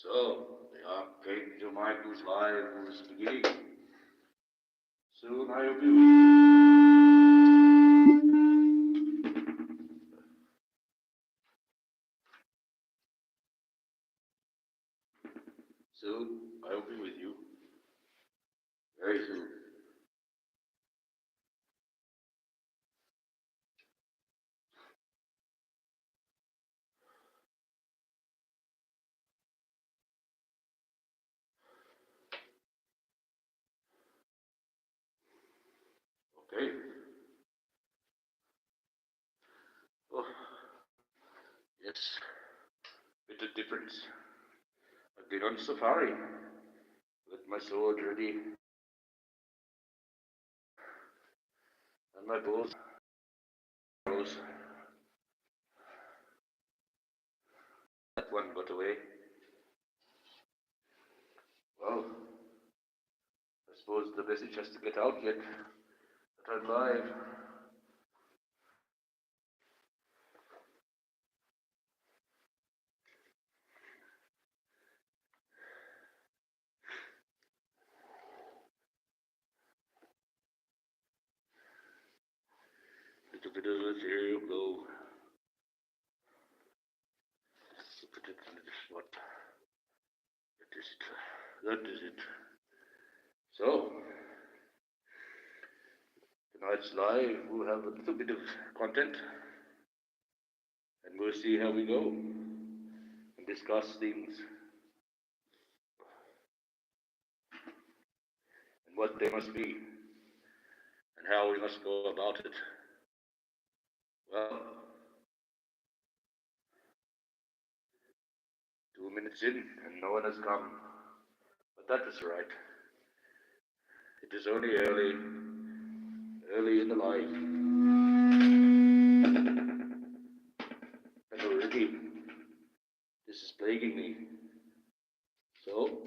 So, the Archangel Michael's life was beginning. Soon I will be Soon I will be with you. Very soon. Okay. Oh, yes. Bit of difference. I've been on safari with my sword ready and my bows. That one got away. Well, I suppose the message has to get out yet that I'm live. Little bit of ethereal glow. Put it in this what? That is it. That is it. So, tonight's live, we'll have a little bit of content and we'll see how we go and discuss things and what they must be and how we must go about it. Well, 2 minutes in and no one has come, but that is right. It is only early in the life, and already this is plaguing me. So,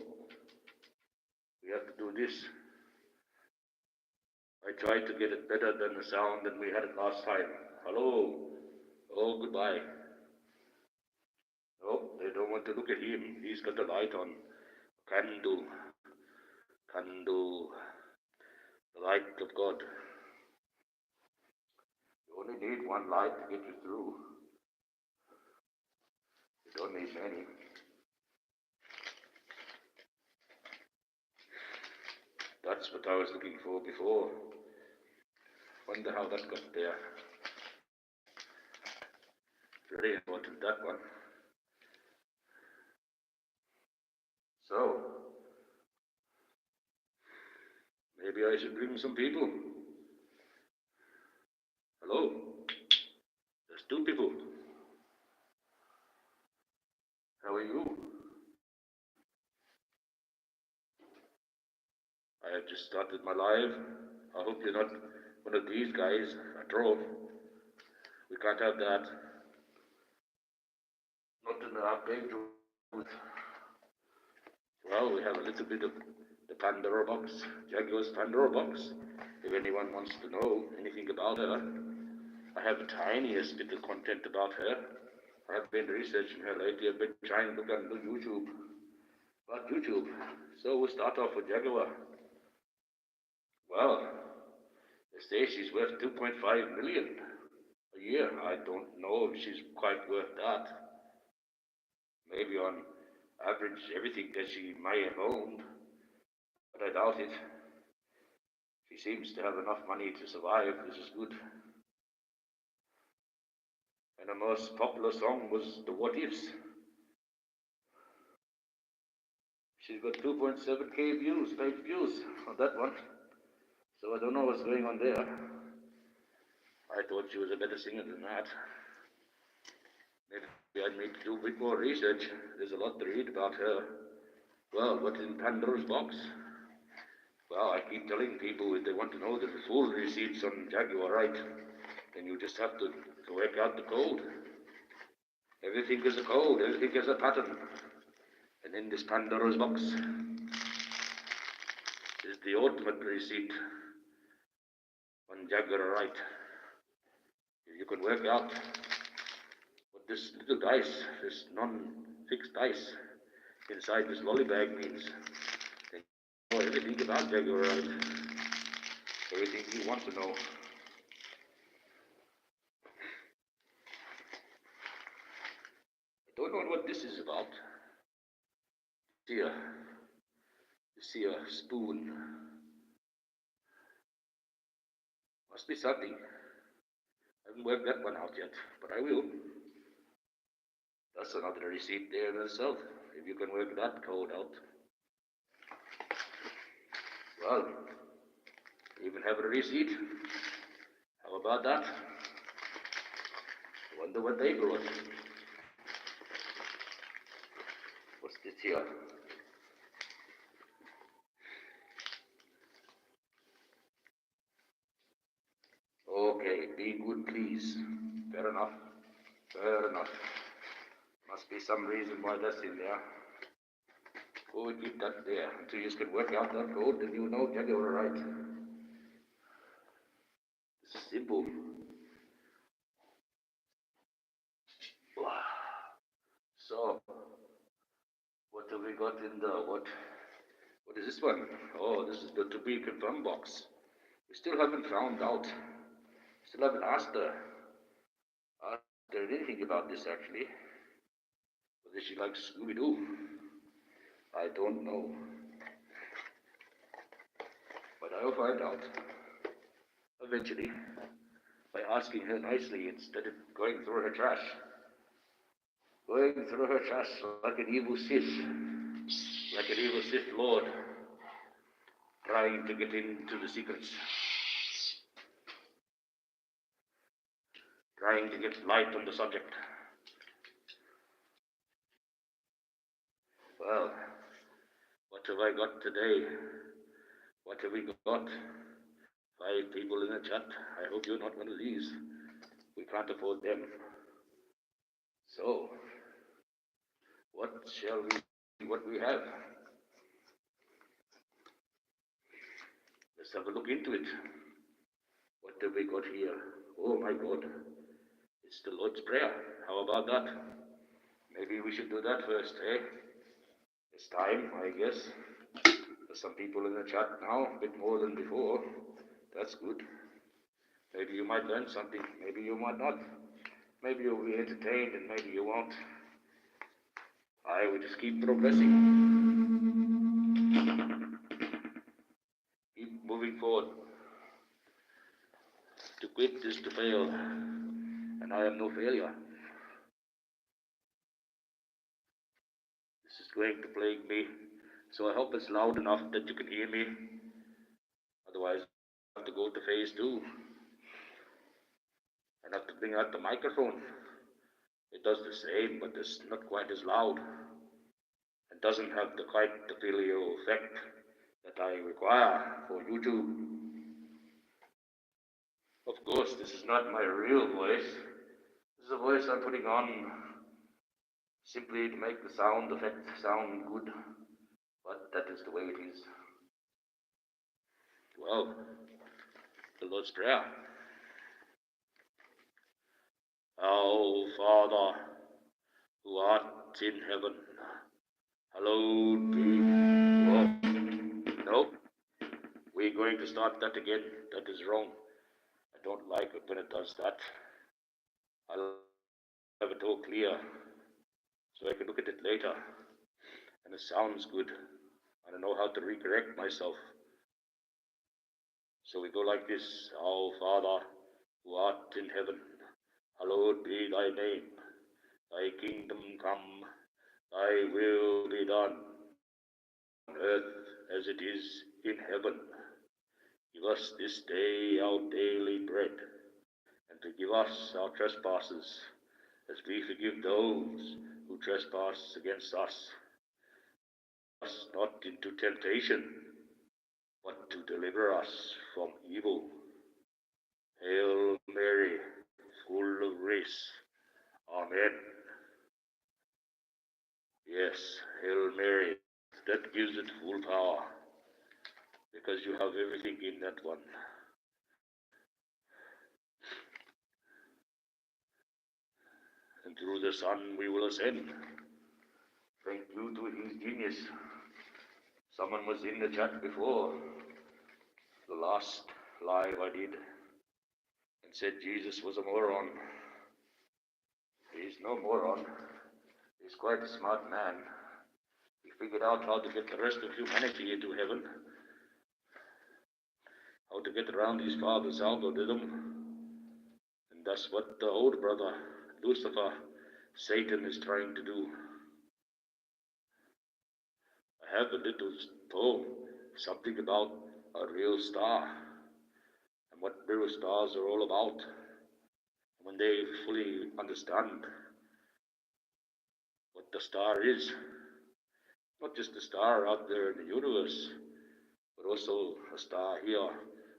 we have to do this. I tried to get it better than the sound than we had it last time. Hello. Oh, goodbye. No, they don't want to look at him. He's got the light on. Candle. The light of God. You only need one light to get you through. You don't need many. That's what I was looking for before. Wonder how that got there. Very important, that one. So, maybe I should bring some people. Hello? There's 2 people. How are you? I have just started my live. I hope you're not one of these guys. A troll. We can't have that. Not in the Archangel. Well, we have a little bit of the Pandora box, Jaguar's Pandora box. If anyone wants to know anything about her, I have the tiniest bit of content about her. I have been researching her lately. I've been trying to look on YouTube. About YouTube. So we'll start off with Jaguar. Well, they say she's worth 2.5 million a year. I don't know if she's quite worth that. Maybe on average everything that she may have owned, but I doubt it. She seems to have enough money to survive. This is good. And her most popular song was the What Ifs. She's got 2.7k views, page views on that one. So I don't know what's going on there. I thought she was a better singer than that. Maybe I need to do a bit more research. There's a lot to read about her. Well, what's in Pandora's box? Well, I keep telling people if they want to know the full receipts on Jaguar, right, then you just have to work out the code. Everything is a code, everything is a pattern. And in this Pandora's box is the ultimate receipt on Jaguar, right. If you can work out what this little dice, this non-fixed dice, inside this lollybag means. Then you know everything about Jaguarite. Everything you want to know. I don't know what this is about. Here, you see a spoon. Must be something. I haven't worked that one out yet, but I will. That's another receipt there in itself. If you can work that code out. Well, even have a receipt. How about that? I wonder what they brought. What's this here? Okay, be good, please. Fair enough. Fair enough. Must be some reason why that's in there. Oh, keep that there until you can work out that code, then you know you're right. This is simple. So, what have we got in the what? What is this one? Oh, this is the to be confirmed box. We still haven't found out. Still haven't asked her anything about this actually. Whether she likes Scooby-Doo. I don't know. But I'll find out eventually by asking her nicely instead of going through her trash. Going through her trash like an evil Sith Lord, trying to get into the secrets, trying to get light on the subject. Well, what have I got today? What have we got? 5 people in the chat. I hope you're not one of these. We can't afford them. So, what shall we see what we have? Let's have a look into it. What have we got here? Oh my God. It's the Lord's Prayer. How about that? Maybe we should do that first, eh? It's time, I guess. There's some people in the chat now, a bit more than before. That's good. Maybe you might learn something, maybe you might not. Maybe you'll be entertained and maybe you won't. I will just keep progressing. Keep moving forward. To quit is to fail, and I am no failure. This is going to plague me, so I hope it's loud enough that you can hear me. Otherwise, I have to go to phase 2. I have to bring out the microphone. It does the same, but it's not quite as loud. It doesn't have quite the video effect that I require for YouTube. Of course, this is not my real voice. This is a voice I'm putting on simply to make the sound effect sound good. But that is the way it is. Well, the Lord's Prayer. Our Father, who art in heaven, hallowed be. Oh, no, we're going to start that again. That is wrong. I don't like it when it does that. I'll have it all clear so I can look at it later. And it sounds good. I don't know how to recorrect myself. So we go like this. Our Father, who art in heaven, hallowed be thy name. Thy kingdom come, thy will be done, on earth as it is in heaven. Give us this day our daily bread, and forgive us our trespasses, as we forgive those who trespass against us. Lead us not into temptation, but to deliver us from evil. Hail Mary, full of grace. Amen. Yes, Hail Mary. That gives it full power, because you have everything in that one. And through the Son we will ascend. Thank you to his genius. Someone was in the chat before the last live I did and said Jesus was a moron. He's no moron. He's quite a smart man. He figured out how to get the rest of humanity into heaven, how to get around his father's algorithm, and that's what the old brother, Lucifer, Satan, is trying to do. I have a little poem, something about a real star, and what real stars are all about. When they fully understand what the star is, not just a star out there in the universe, but also a star here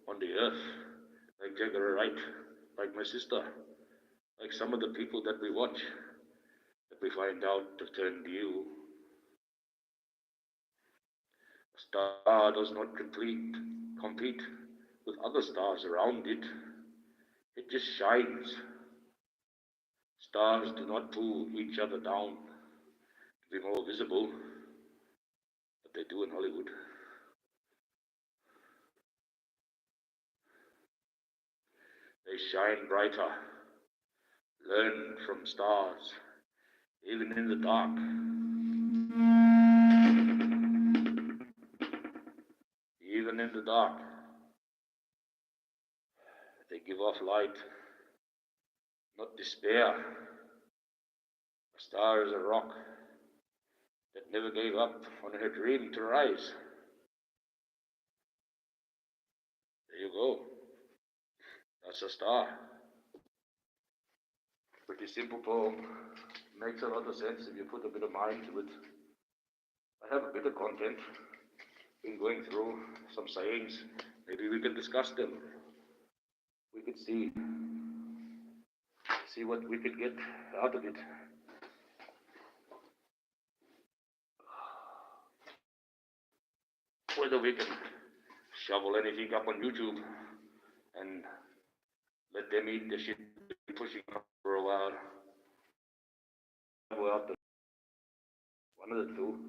on the earth, like Jagger Wright, like my sister, like some of the people that we watch, that we find out have turned you. A star does not compete with other stars around it. It just shines. Stars do not pull each other down to be more visible, but they do in Hollywood. They shine brighter. Learn from stars, even in the dark. Even in the dark, they give off light, not despair. A star is a rock that never gave up on her dream to rise. There you go. That's a star. Pretty simple poem. Makes a lot of sense if you put a bit of mind to it. I have a bit of content. Been going through some sayings. Maybe we can discuss them. We could see what we could get out of it. Whether we can shovel anything up on YouTube and let them eat the shit pushing up for a while. One of the two.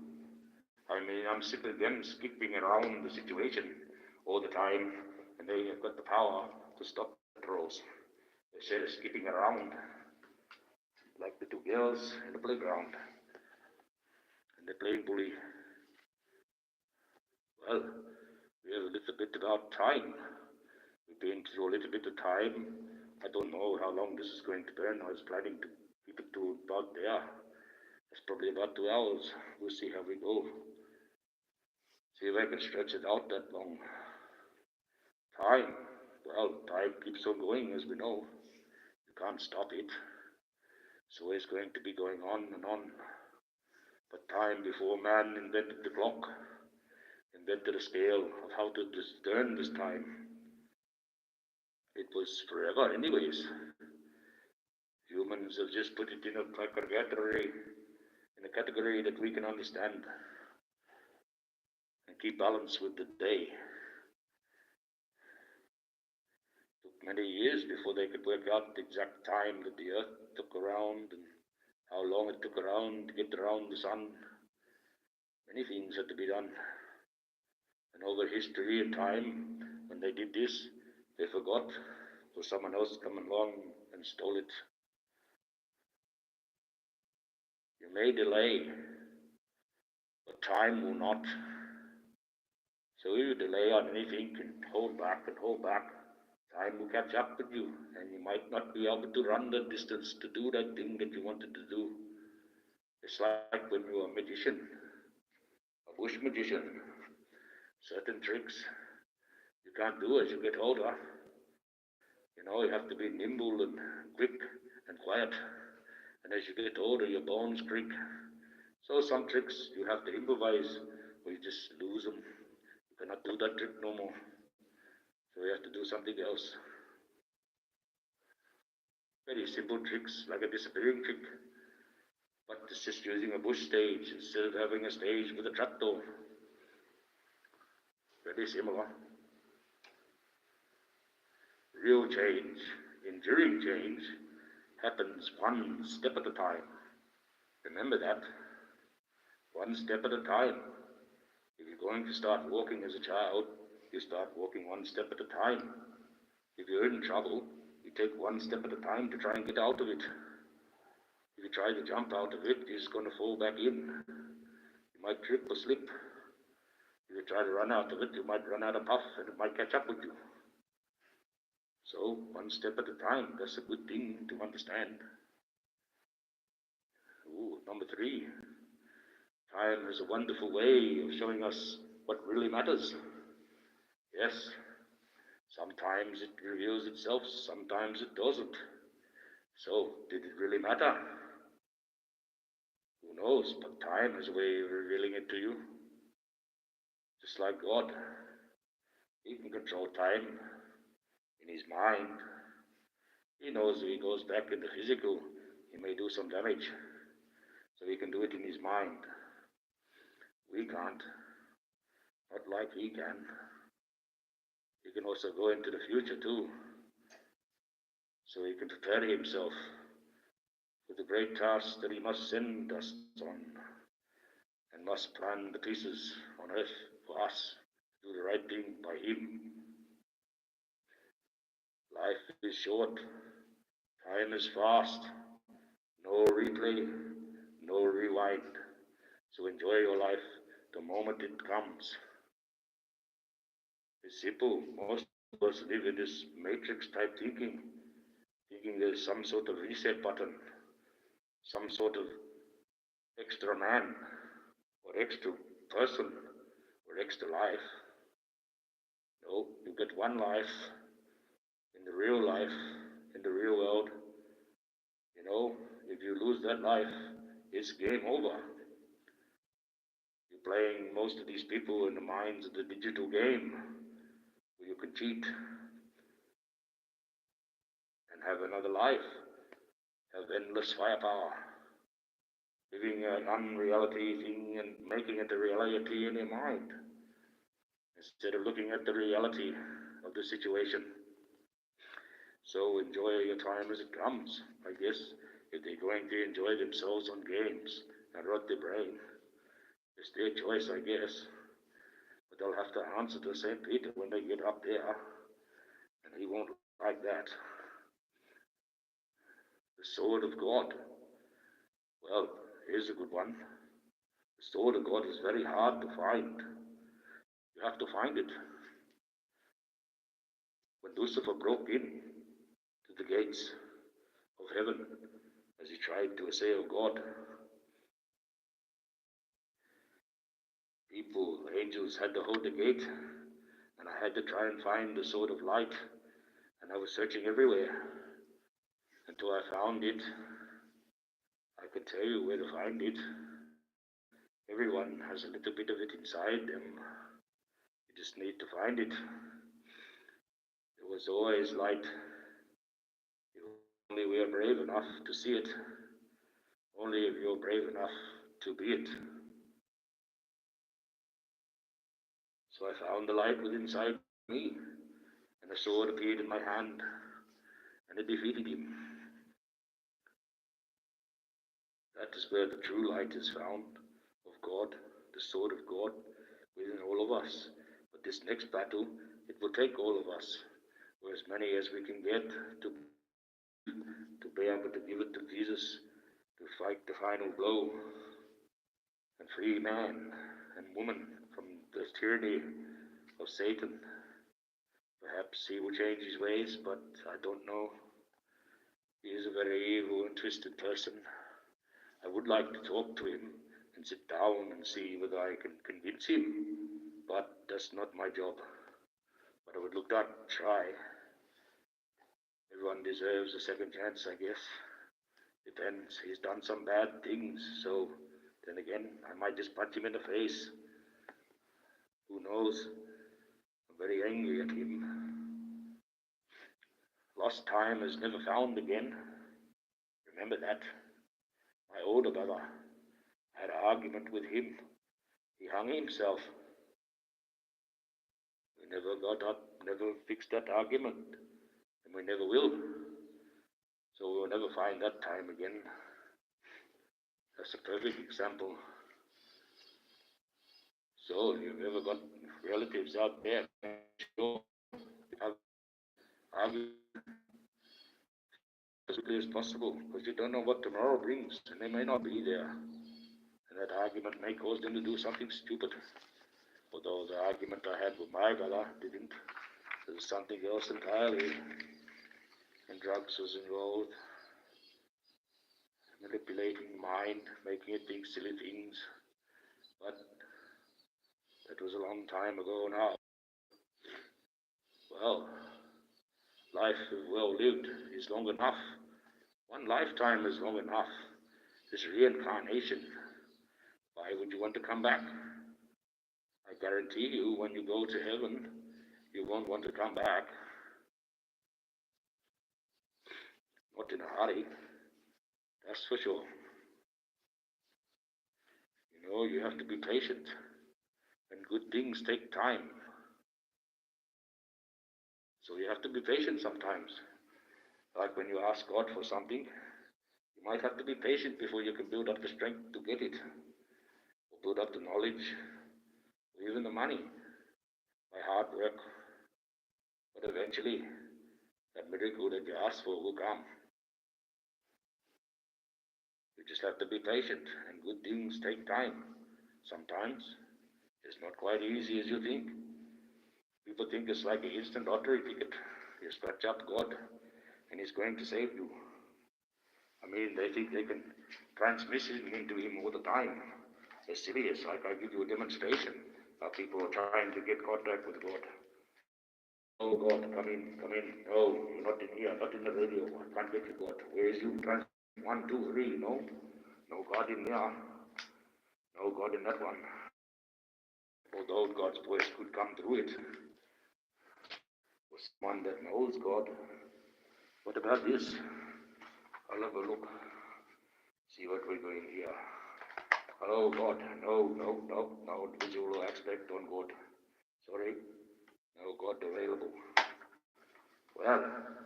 I mean, I'm sick of them skipping around the situation all the time, and they have got the power to stop the trolls. Instead of skipping around like the two girls in the playground, and they're playing bully. Well, we have a little bit about time. We've been through a little bit of time. I don't know how long this is going to burn. I was planning to keep it to about there. It's probably about 2 hours. We'll see how we go. See if I can stretch it out that long. Time. Well, time keeps on going, as we know. You can't stop it. It's always going to be going on and on. But time before man invented the clock, invented a scale of how to discern this time. It was forever anyways. Humans have just put it in a category that we can understand and keep balance with the day. It took many years before they could work out the exact time that the earth took around and how long it took around to get around the sun. Many things had to be done. And over history and time, when they did this, they forgot, or someone else come along and stole it. You may delay, but time will not. So if you delay on anything and hold back, time will catch up with you, and you might not be able to run the distance to do that thing that you wanted to do. It's like when you're a magician, a bush magician. Certain tricks you can't do as you get older. You have to be nimble and quick and quiet. And as you get older, your bones creak. So some tricks you have to improvise, or you just lose them. You cannot do that trick no more. So you have to do something else. Very simple tricks, like a disappearing trick. But it's just using a bush stage instead of having a stage with a trapdoor. Very similar. Real change, enduring change, happens one step at a time. Remember that. one step at a time. If you're going to start walking as a child, you start walking one step at a time. If you're in trouble, you take one step at a time to try and get out of it. If you try to jump out of it, you're just going to fall back in. You might trip or slip. If you try to run out of it, you might run out of puff and it might catch up with you. So, one step at a time, that's a good thing to understand. Ooh, number 3. Time is a wonderful way of showing us what really matters. Yes, sometimes it reveals itself, sometimes it doesn't. So, did it really matter? Who knows, but time has a way of revealing it to you. Just like God, he can control time in his mind. He knows if he goes back in the physical, he may do some damage. So he can do it in his mind. We can't. Not like he can. He can also go into the future too. So he can prepare himself for the great task that he must send us on, and must plan the pieces on earth for us to do the right thing by him. Life is short. Time is fast. No replay, no rewind. So enjoy your life the moment it comes. It's simple. Most of us live in this matrix type thinking there's some sort of reset button, some sort of extra man, or extra person, or extra life. No, you get one life in the real life, in the real world. You know, if you lose that life, it's game over. You're playing most of these people in the minds of the digital game, where you can cheat and have another life, have endless firepower, living an unreality thing and making it a reality in your mind, instead of looking at the reality of the situation. So enjoy your time as it comes. I guess if they're going to enjoy themselves on games and rot their brain, it's their choice, I guess. But they'll have to answer to St. Peter when they get up there, and he won't like that. The sword of God. Well, here's a good one. The sword of God is very hard to find. You have to find it. When Lucifer broke in to the gates of heaven, as he tried to assail God, people, angels had to hold the gate, and I had to try and find the sword of light, and I was searching everywhere until I found it. I could tell you where to find it. Everyone has a little bit of it inside them. You just need to find it. There was always light. If only we are brave enough to see it. Only if you're brave enough to be it. So I found the light within inside me, and a sword appeared in my hand, and it defeated him. That is where the true light is found, of God, the sword of God, within all of us. But this next battle, it will take all of us, or as many as we can get, to be able to give it to Jesus, to fight the final blow, and free man and woman from the tyranny of Satan. Perhaps he will change his ways, but I don't know. He is a very evil and twisted person. I would like to talk to him and sit down and see whether I can convince him, but that's not my job. But I would look at try. Everyone deserves a second chance, I guess. Depends. He's done some bad things, so then again, I might just punch him in the face. Who knows? I'm very angry at him. Lost time is never found again. Remember that. My older brother had an argument with him. He hung himself. We never got up, never fixed that argument, and we never will. So we'll never find that time again. That's a perfect example. So you've ever got relatives out there, sure, argue as quickly as possible, because you don't know what tomorrow brings, and they may not be there. And that argument may cause them to do something stupid. Although the argument I had with my brother didn't. There was something else entirely, and drugs was involved, manipulating the mind, making it think silly things. But that was a long time ago now. Well, life well lived is long enough. One lifetime is long enough. This reincarnation, why would you want to come back? I guarantee you, when you go to heaven, you won't want to come back. Not in a hurry, that's for sure. You know, you have to be patient, and good things take time. So you have to be patient sometimes. Like when you ask God for something, you might have to be patient before you can build up the strength to get it, or build up the knowledge, or even the money by hard work. But eventually, that miracle that you ask for will come. You just have to be patient, and good things take time. Sometimes it's not quite easy as you think. People think it's like an instant lottery ticket. You scratch up God, and He's going to save you. I mean, they think they can transmission into Him all the time. They're serious. Like I give you a demonstration how people are trying to get contact with God. Oh God, come in, come in. No, you're not in here, not in the radio. I can't get you, God. Where is you? One, two, three. No, no God in there. No God in that one. Although God's voice could come through it, for someone that knows God. What about this? I'll have a look. See what we're doing here. Hello, God. No, no, no, no visual aspect on God. Sorry. No God available. Well,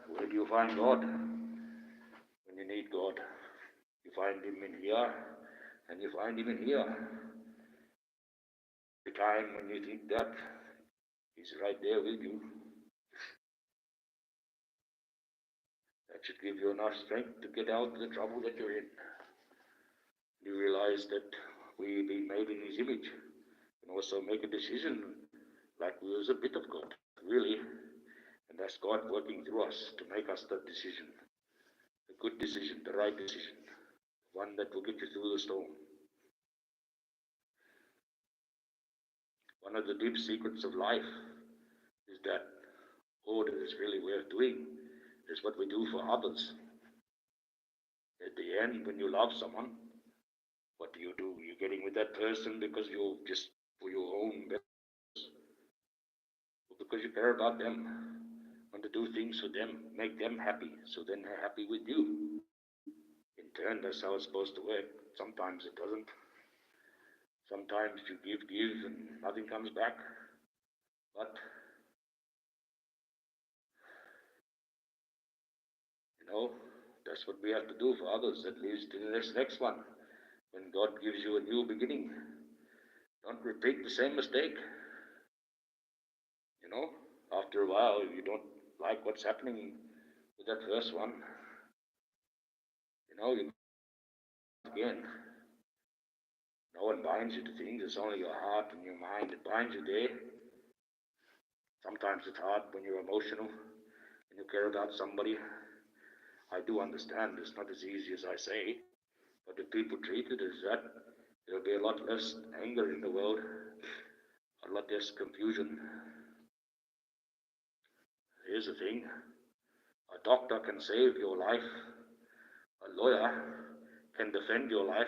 where do you find God when you need God? You find Him in here, and you find Him in here. The time when you think that, He's right there with you. That should give you enough strength to get out of the trouble that you're in. You realize that we've been made in His image, and also make a decision like we was a bit of God, really. And that's God working through us to make us that decision. A good decision, the right decision, one that will get you through the storm. One of the deep secrets of life is that all that is really worth doing is what we do for others. At the end, when you love someone, what do? You're getting with that person because you're just for your own benefit, or because you care about them, want to do things for them, make them happy, so then they're happy with you. In turn, that's how it's supposed to work. Sometimes it doesn't. Sometimes you give, and nothing comes back. But, that's what we have to do for others. That leads to the next one. When God gives you a new beginning, don't repeat the same mistake. After a while, if you don't like what's happening with that first one, you again. No one binds you to things. It's only your heart and your mind that binds you there. Sometimes it's hard when you're emotional and you care about somebody. I do understand it's not as easy as I say, but if people treat it as that, there'll be a lot less anger in the world, a lot less confusion. Here's the thing. A doctor can save your life. A lawyer can defend your life.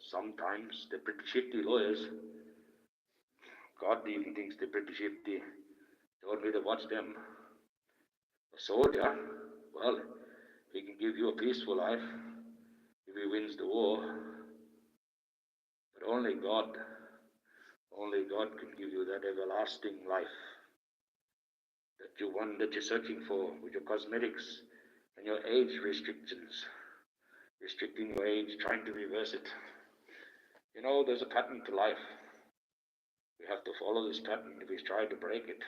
Sometimes they're pretty shifty lawyers. God even thinks they're pretty shifty. Told me to watch them. A soldier, well, he can give you a peaceful life if he wins the war. But only God can give you that everlasting life that you're searching for with your cosmetics and your age restrictions, restricting your age, trying to reverse it. There's a pattern to life. We have to follow this pattern. If we try to break it,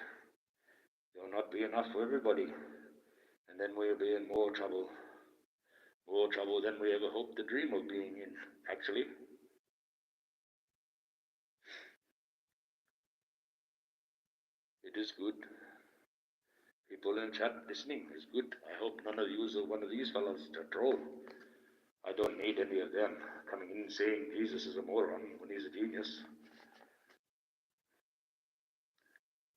there will not be enough for everybody. And then we'll be in more trouble. More trouble than we ever hoped to dream of being in, actually. It is good. People in chat listening is good. I hope none of you are one of these fellows to troll. I don't need any of them coming in saying Jesus is a moron when he's a genius.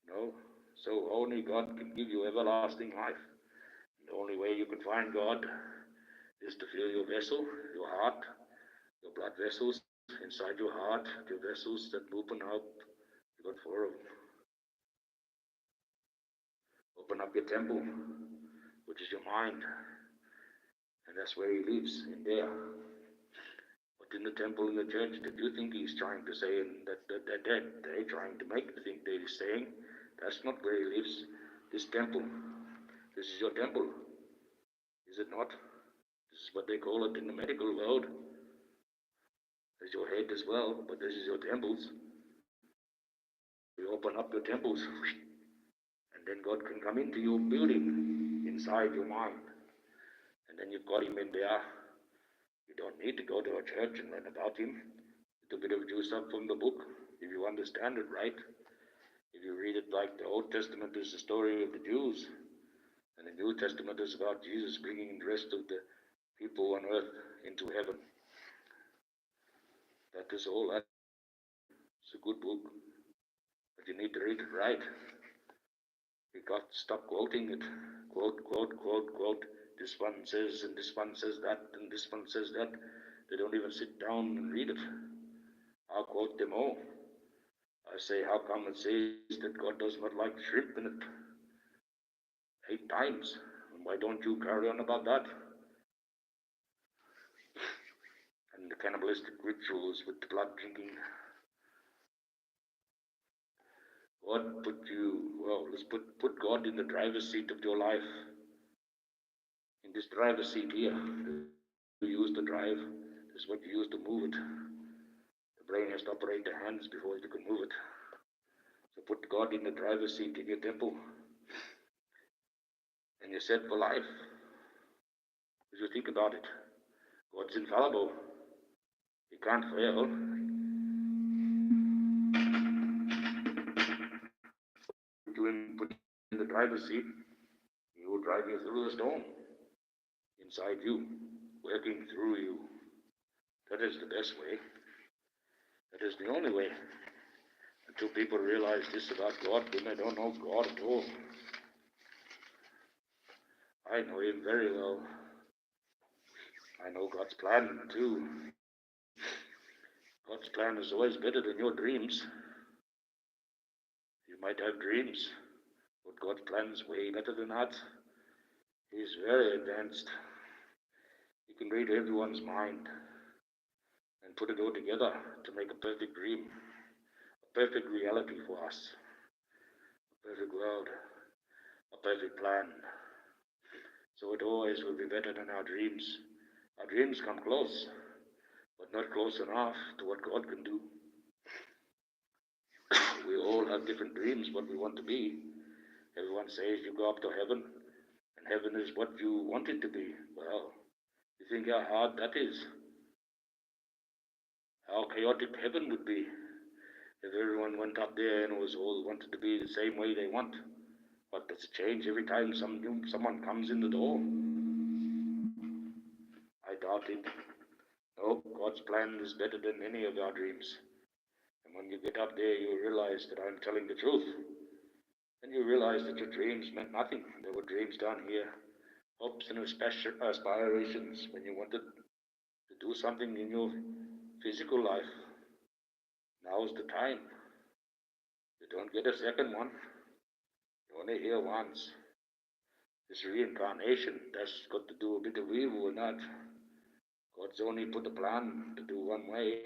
No. So only God can give you everlasting life. The only way you can find God is to fill your vessel, your heart, your blood vessels inside your heart, your vessels that open up. You got four of them. Open up your temple, which is your mind, and that's where he lives, in there. But in the temple in the church, that you think he's trying to say, and that they're trying to make you think that he's saying, that's not where he lives. This temple, this is your temple, is it not? This is what they call it in the medical world. There's your head as well, but this is your temples. You open up your temples, and then God can come into your building, inside your mind. And then you've got him in there. You don't need to go to a church and learn about him. It's a bit of juice up from the book, if you understand it right. If you read it like the Old Testament is the story of the Jews, and the New Testament is about Jesus bringing the rest of the people on earth into heaven. That is all that. It's a good book, but you need to read it right. You got to stop quoting it. Quote, quote, quote, quote. This one says, and this one says that, and this one says that. They don't even sit down and read it. I'll quote them all. I say, how come it says that God does not like shrimp in it? 8 times. And why don't you carry on about that? And the cannibalistic rituals with the blood drinking. God put you, well, let's put God in the driver's seat of your life. In this driver's seat here, you use the drive. This is what you use to move it. The brain has to operate the hands before you can move it. So put God in the driver's seat in your temple. And you're set for life. As you think about it, God's infallible. He can't fail. Put in the driver's seat, he will drive you through the storm. Inside you, working through you. That is the best way. That is the only way. Until people realize this about God, then they don't know God at all. I know him very well. I know God's plan too. God's plan is always better than your dreams. You might have dreams, but God's plan is way better than that. He's very advanced. He can read everyone's mind and put it all together to make a perfect dream, a perfect reality for us, a perfect world, a perfect plan. So it always will be better than our dreams. Our dreams come close, but not close enough to what God can do. We all have different dreams, what we want to be. Everyone says you go up to heaven, and heaven is what you want it to be. Well, you think how hard that is? How chaotic heaven would be if everyone went up there and was all wanted to be the same way they want. But does it change every time someone comes in the door? I doubt it. No, God's plan is better than any of our dreams. And when you get up there, you realize that I'm telling the truth. And you realize that your dreams meant nothing. They were dreams down here, hopes and aspirations when you wanted to do something in your physical life. Now's the time. You don't get a second one. You only hear once. This reincarnation, that's got to do a bit of evil with that. God's only put a plan to do one way,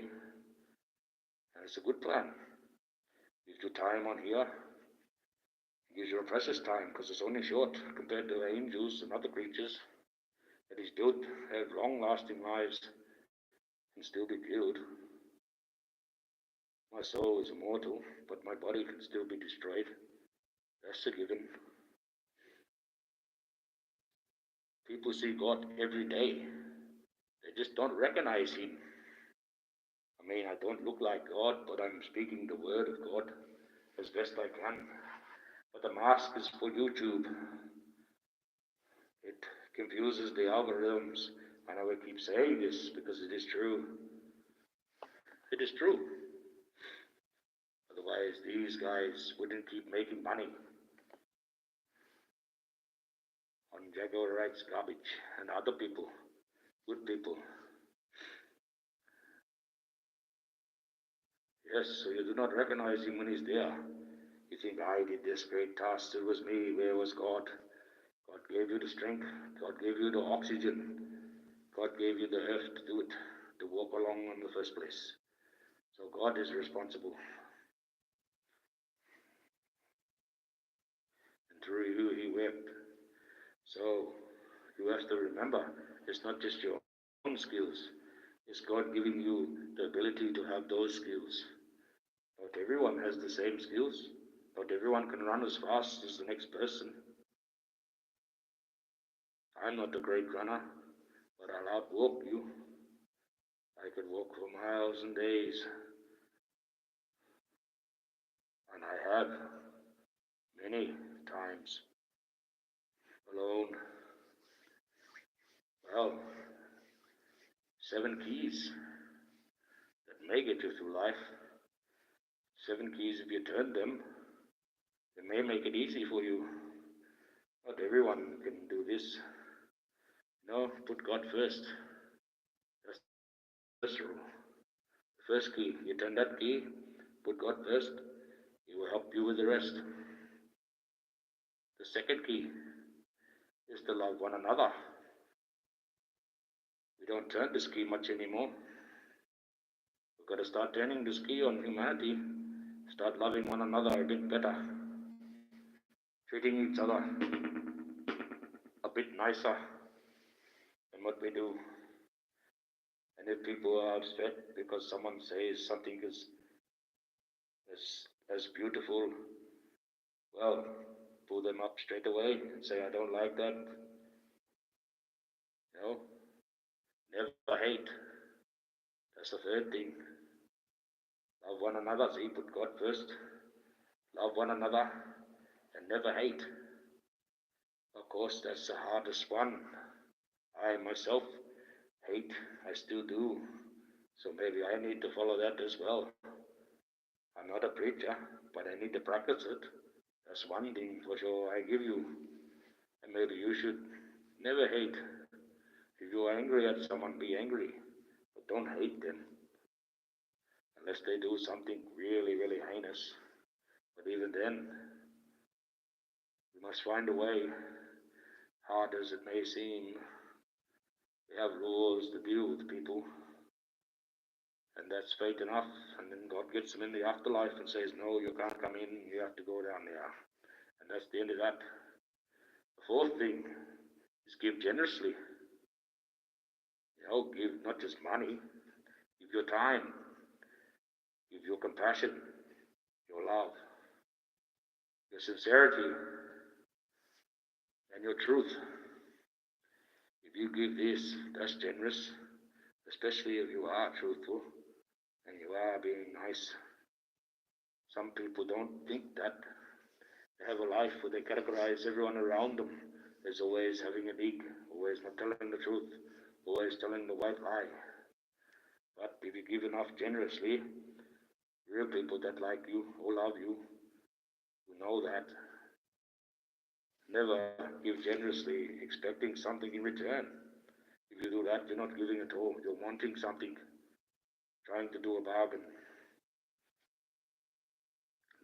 and it's a good plan. Gives you time on here. It gives you a precious time because it's only short compared to the angels and other creatures that he's built have long-lasting lives and still be killed. My soul is immortal, but my body can still be destroyed. That's a given. People see God every day. They just don't recognize Him. I mean, I don't look like God, but I'm speaking the word of God as best I can. But the mask is for YouTube. It confuses the algorithms. I know I keep saying this because it is true. It is true. Otherwise, these guys wouldn't keep making money on Jaguar rights garbage and other people, good people. Yes, so you do not recognize Him when He's there. You think, I did this great task, it was me, where was God? God gave you the strength, God gave you the oxygen, God gave you the earth to do it, to walk along in the first place. So God is responsible. And through you He wept. So you have to remember, it's not just your own skills, it's God giving you the ability to have those skills. Not everyone has the same skills. Not everyone can run as fast as the next person. I'm not a great runner, but I'll outwalk you. I can walk for miles and days. And I have many times alone. Well, 7 keys that may get you through life. 7 keys, if you turn them, they may make it easy for you. Not everyone can do this. No, put God first. That's the first rule. The first key, you turn that key, put God first, He will help you with the rest. The second key is to love one another. We don't turn this key much anymore. We've got to start turning this key on humanity. Start loving one another a bit better. Treating each other a bit nicer than what we do. And if people are upset because someone says something is as beautiful, well, pull them up straight away and say, I don't like that. You know, never hate. That's the third thing. Love one another. See, put God first. Love one another and never hate. Of course, that's the hardest one. I myself hate. I still do. So maybe I need to follow that as well. I'm not a preacher, but I need to practice it. That's one thing for sure I give you. And maybe you should never hate. If you're angry at someone, be angry. But don't hate them. Unless they do something really, really heinous. But even then, we must find a way, hard as it may seem. We have rules to deal with people. And that's fate enough. And then God gets them in the afterlife and says, no, you can't come in, you have to go down there. And that's the end of that. The fourth thing is give generously. You know, give not just money, give your time, give your compassion, your love, your sincerity, and your truth. If you give this, that's generous, especially if you are truthful and you are being nice. Some people don't think that. They have a life where they categorize everyone around them as always having a leak, always not telling the truth, always telling the white lie. But if you give enough generously, real people that like you or love you, who know that, never give generously expecting something in return. If you do that, you're not giving at all. You're wanting something, trying to do a bargain.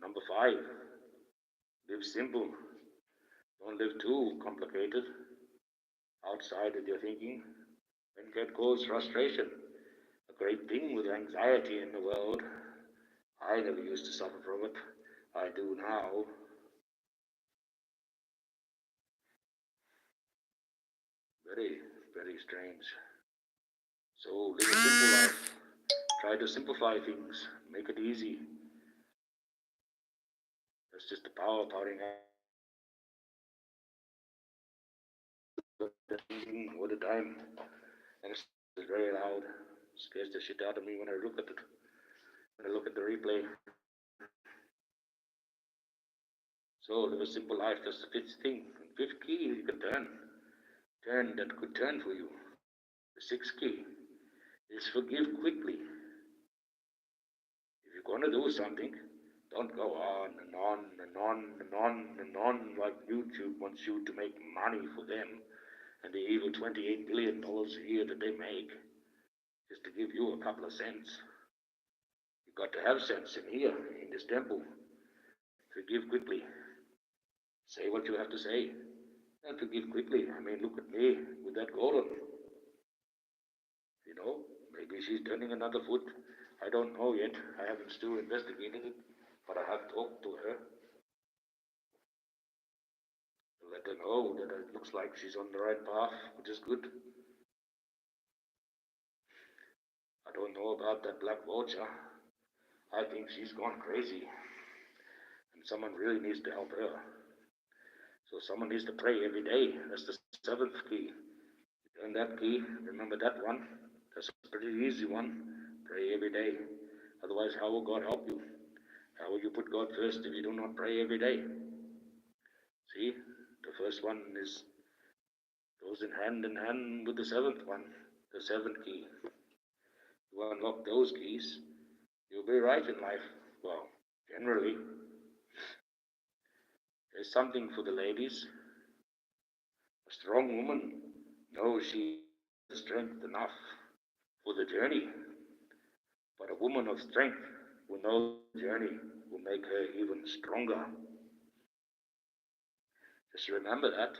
Number 5, live simple. Don't live too complicated, outside of your thinking, and can cause frustration. A great thing with anxiety in the world. I never used to suffer from it. I do now. Very, very strange. So live a simple life. try to simplify things, make it easy. That's just the power powering up all the time. And it's very loud. Scares the shit out of me when I look at it. When I look at the replay. So live a simple life, that's the fifth thing. Fifth key you can turn. Turn that could turn for you. The sixth key is forgive quickly. If you're gonna do something, don't go on and on and on and on and on like YouTube wants you to make money for them and the evil $28 billion a year that they make just to give you a couple of cents. You've got to have sense in here, in this temple. Forgive quickly. Say what you have to say. And forgive quickly. I mean, look at me with that golem. You know, maybe she's turning another foot. I don't know yet. I haven't still investigated it, but I have talked to her. Let her know that it looks like she's on the right path, which is good. I don't know about that black vulture. I think she's gone crazy, and someone really needs to help her. So someone needs to pray every day. That's the seventh key. Learn that key. Remember that one. That's a pretty easy one. Pray every day. Otherwise, how will God help you? How will you put God first if you do not pray every day? See, the first one goes in hand with the seventh one, the seventh key. You unlock those keys, you'll be right in life. Well, generally, there's something for the ladies. A strong woman knows she has strength enough for the journey, but a woman of strength will know the journey will make her even stronger. Just remember that.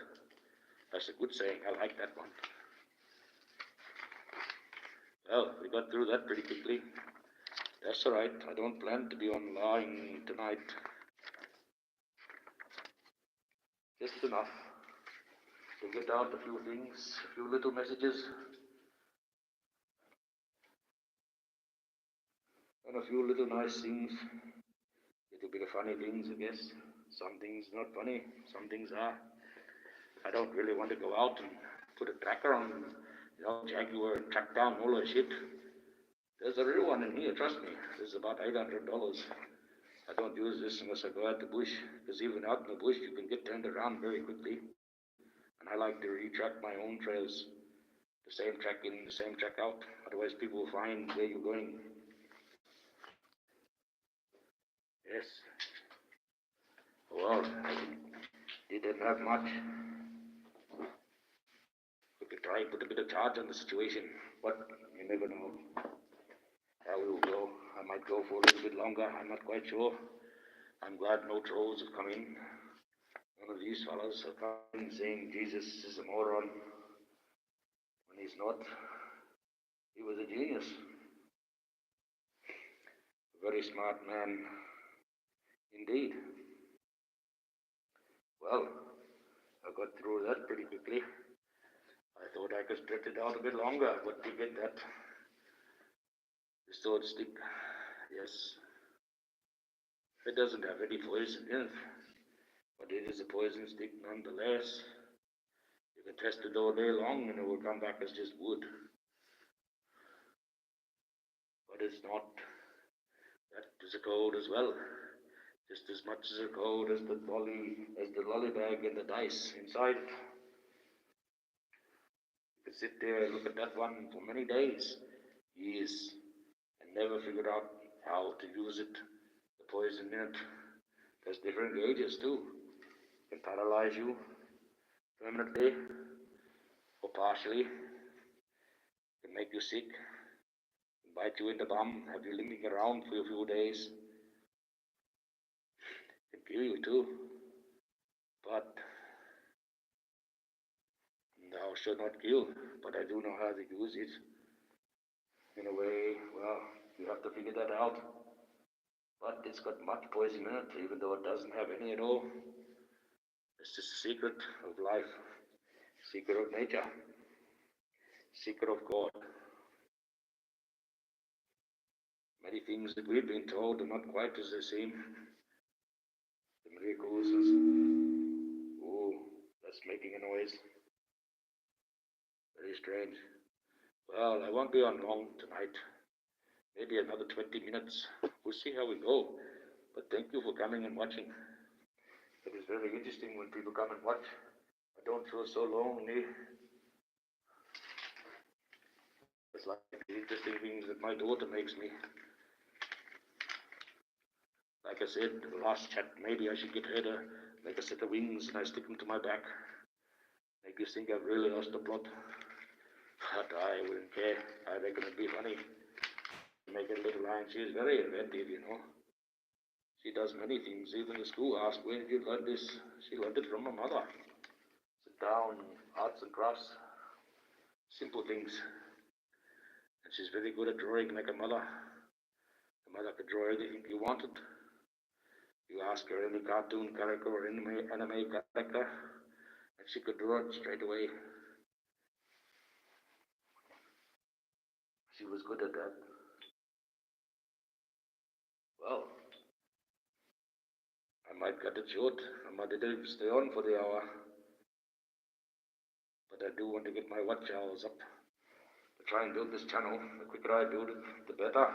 That's a good saying. I like that one. Well, we got through that pretty quickly. That's all right. I don't plan to be online tonight. Just enough to get out a few things, a few little messages, and a few little nice things. Little bit of funny things, I guess. Some things not funny, some things are. I don't really want to go out and put a tracker on, Jaguar and track down all that shit. There's a real one in here, trust me. This is about $800. I don't use this unless I go out the bush, because even out in the bush you can get turned around very quickly. And I like to retrack my own trails. The same track in, the same track out. Otherwise people will find where you're going. Yes. Well, didn't have much. We could try and put a bit of charge on the situation, but you never know how it will go. I might go for a little bit longer. I'm not quite sure. I'm glad no trolls have come in. One of these fellows have come in saying Jesus is a moron when he's not. He was a genius. A very smart man indeed. Well, I got through that pretty quickly. I thought I could stretch it out a bit longer, but to get that sword stick, yes, it doesn't have any poison in it, but it is a poison stick nonetheless. You can test it all day long and it will come back as just wood. But it's not. That is a code as well. Just as much as a code as the lolly bag and the dice inside it. You can sit there and look at that one for many days, years, and never figure out how to use it, the poison in it. There's different gauges too. It can paralyze you permanently or partially. It can make you sick, bite you in the bum, have you limping around for a few days. It can kill you too. But thou shalt not kill, but I do know how to use it. In a way, well, you have to figure that out. But it's got much poison in it, even though it doesn't have any at all. It's just a secret of life, secret of nature, secret of God. Many things that we've been told are not quite as they seem. The miracles and, oh, that's making a noise. Very strange. Well, I won't be on long tonight. Maybe another 20 minutes. We'll see how we go. But thank you for coming and watching. It is very interesting when people come and watch. I don't feel so lonely. It's like the interesting things that my daughter makes me. Like I said, the last chat, maybe I should get her to make a set of wings and I stick them to my back. Make you think I've really lost the plot. But I wouldn't care. I reckon it'd be funny. Make a little line. She's very inventive, you know. She does many things. Even the school asked, where did you learn this? She learned it from her mother. Sit down, arts and crafts. Simple things. And she's very good at drawing like a mother. The mother could draw anything you wanted. You ask her any cartoon character or anime character, and she could draw it straight away. She was good at that. Well, I might cut it short. I might stay on for the hour. But I do want to get my watch hours up. To try and build this channel. The quicker I build it, the better.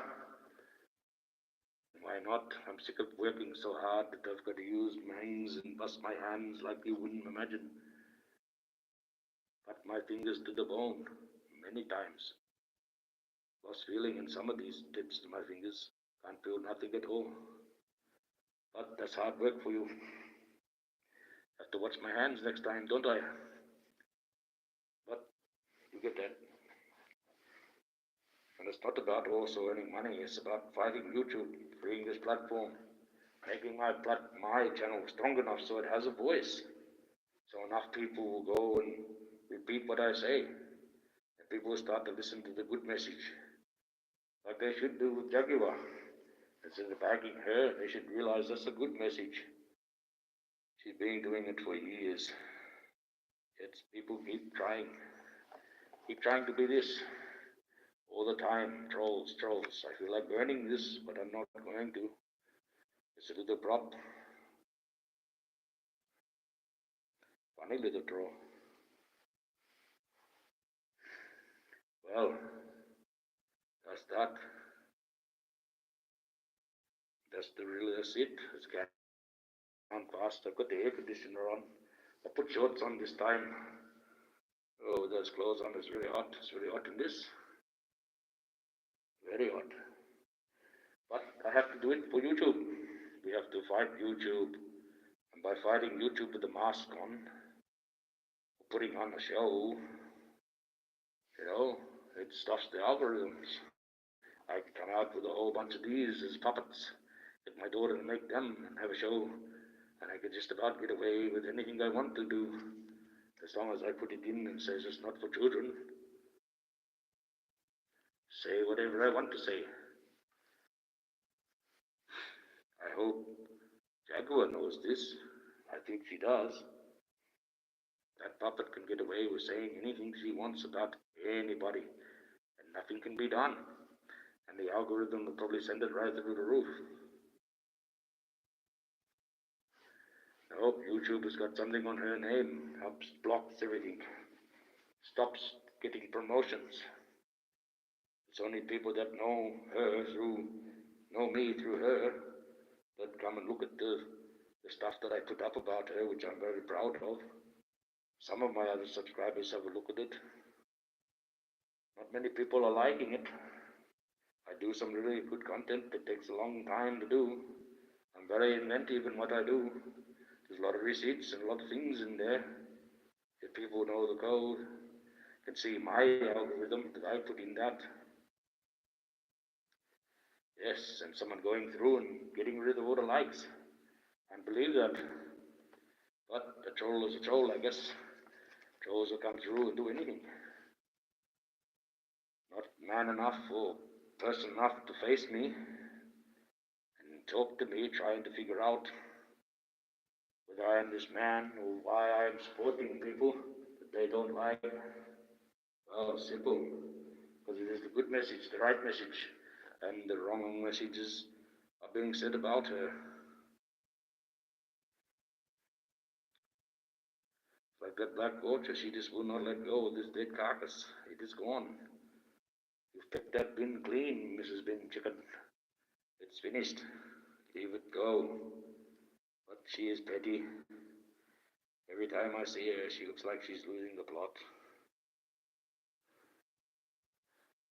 Why not? I'm sick of working so hard that I've got to use my hands and bust my hands like you wouldn't imagine. Cut my fingers to the bone many times. Lost feeling in some of these tips to my fingers. Can't feel nothing at all. But that's hard work for you. Have to watch my hands next time, don't I? But you get that. And it's not about also earning money. It's about fighting YouTube, freeing this platform, making my channel strong enough so it has a voice. So enough people will go and repeat what I say. And people will start to listen to the good message. Like they should do with Jaguar. Instead of backing her, they should realize that's a good message. She's been doing it for years. Yet people keep trying to be this. All the time, trolls. I feel like burning this, but I'm not going to. It's a little prop. Funny little troll. Well, that's that. That's it. It's gone fast. I've got the air conditioner on. I put shorts on this time. Oh, those clothes on. It's very hot. It's very hot in this. Very hot. But I have to do it for YouTube. We have to fight YouTube. And by fighting YouTube with the mask on, putting on a show, you know, it stops the algorithms. I can come out with a whole bunch of these as puppets, get my daughter to make them and have a show, and I could just about get away with anything I want to do, as long as I put it in and says it's not for children. Say whatever I want to say. I hope Jaguar knows this. I think she does. That puppet can get away with saying anything she wants about anybody, and nothing can be done. And the algorithm will probably send it right through the roof. I hope YouTube has got something on her name, helps blocks everything, stops getting promotions. It's only people that know me through her, that come and look at the stuff that I put up about her, which I'm very proud of. Some of my other subscribers have a look at it. Not many people are liking it. I do some really good content that takes a long time to do. I'm very inventive in what I do. There's a lot of receipts and a lot of things in there. If people know the code, can see my algorithm that I put in that. Yes, and someone going through and getting rid of all the likes. Can't believe that. But a troll is a troll, I guess. Trolls will come through and do anything. Not man enough or person enough to face me and talk to me, trying to figure out whether I am this man or why I am supporting people that they don't like. Well, simple. Because it is the good message, the right message. and the wrong messages are being said about her. Like that black vulture, she just will not let go of this dead carcass. It is gone. You've kept that bin clean, Mrs. Bin Chicken. It's finished. Leave it go. But she is petty. Every time I see her, she looks like she's losing the plot.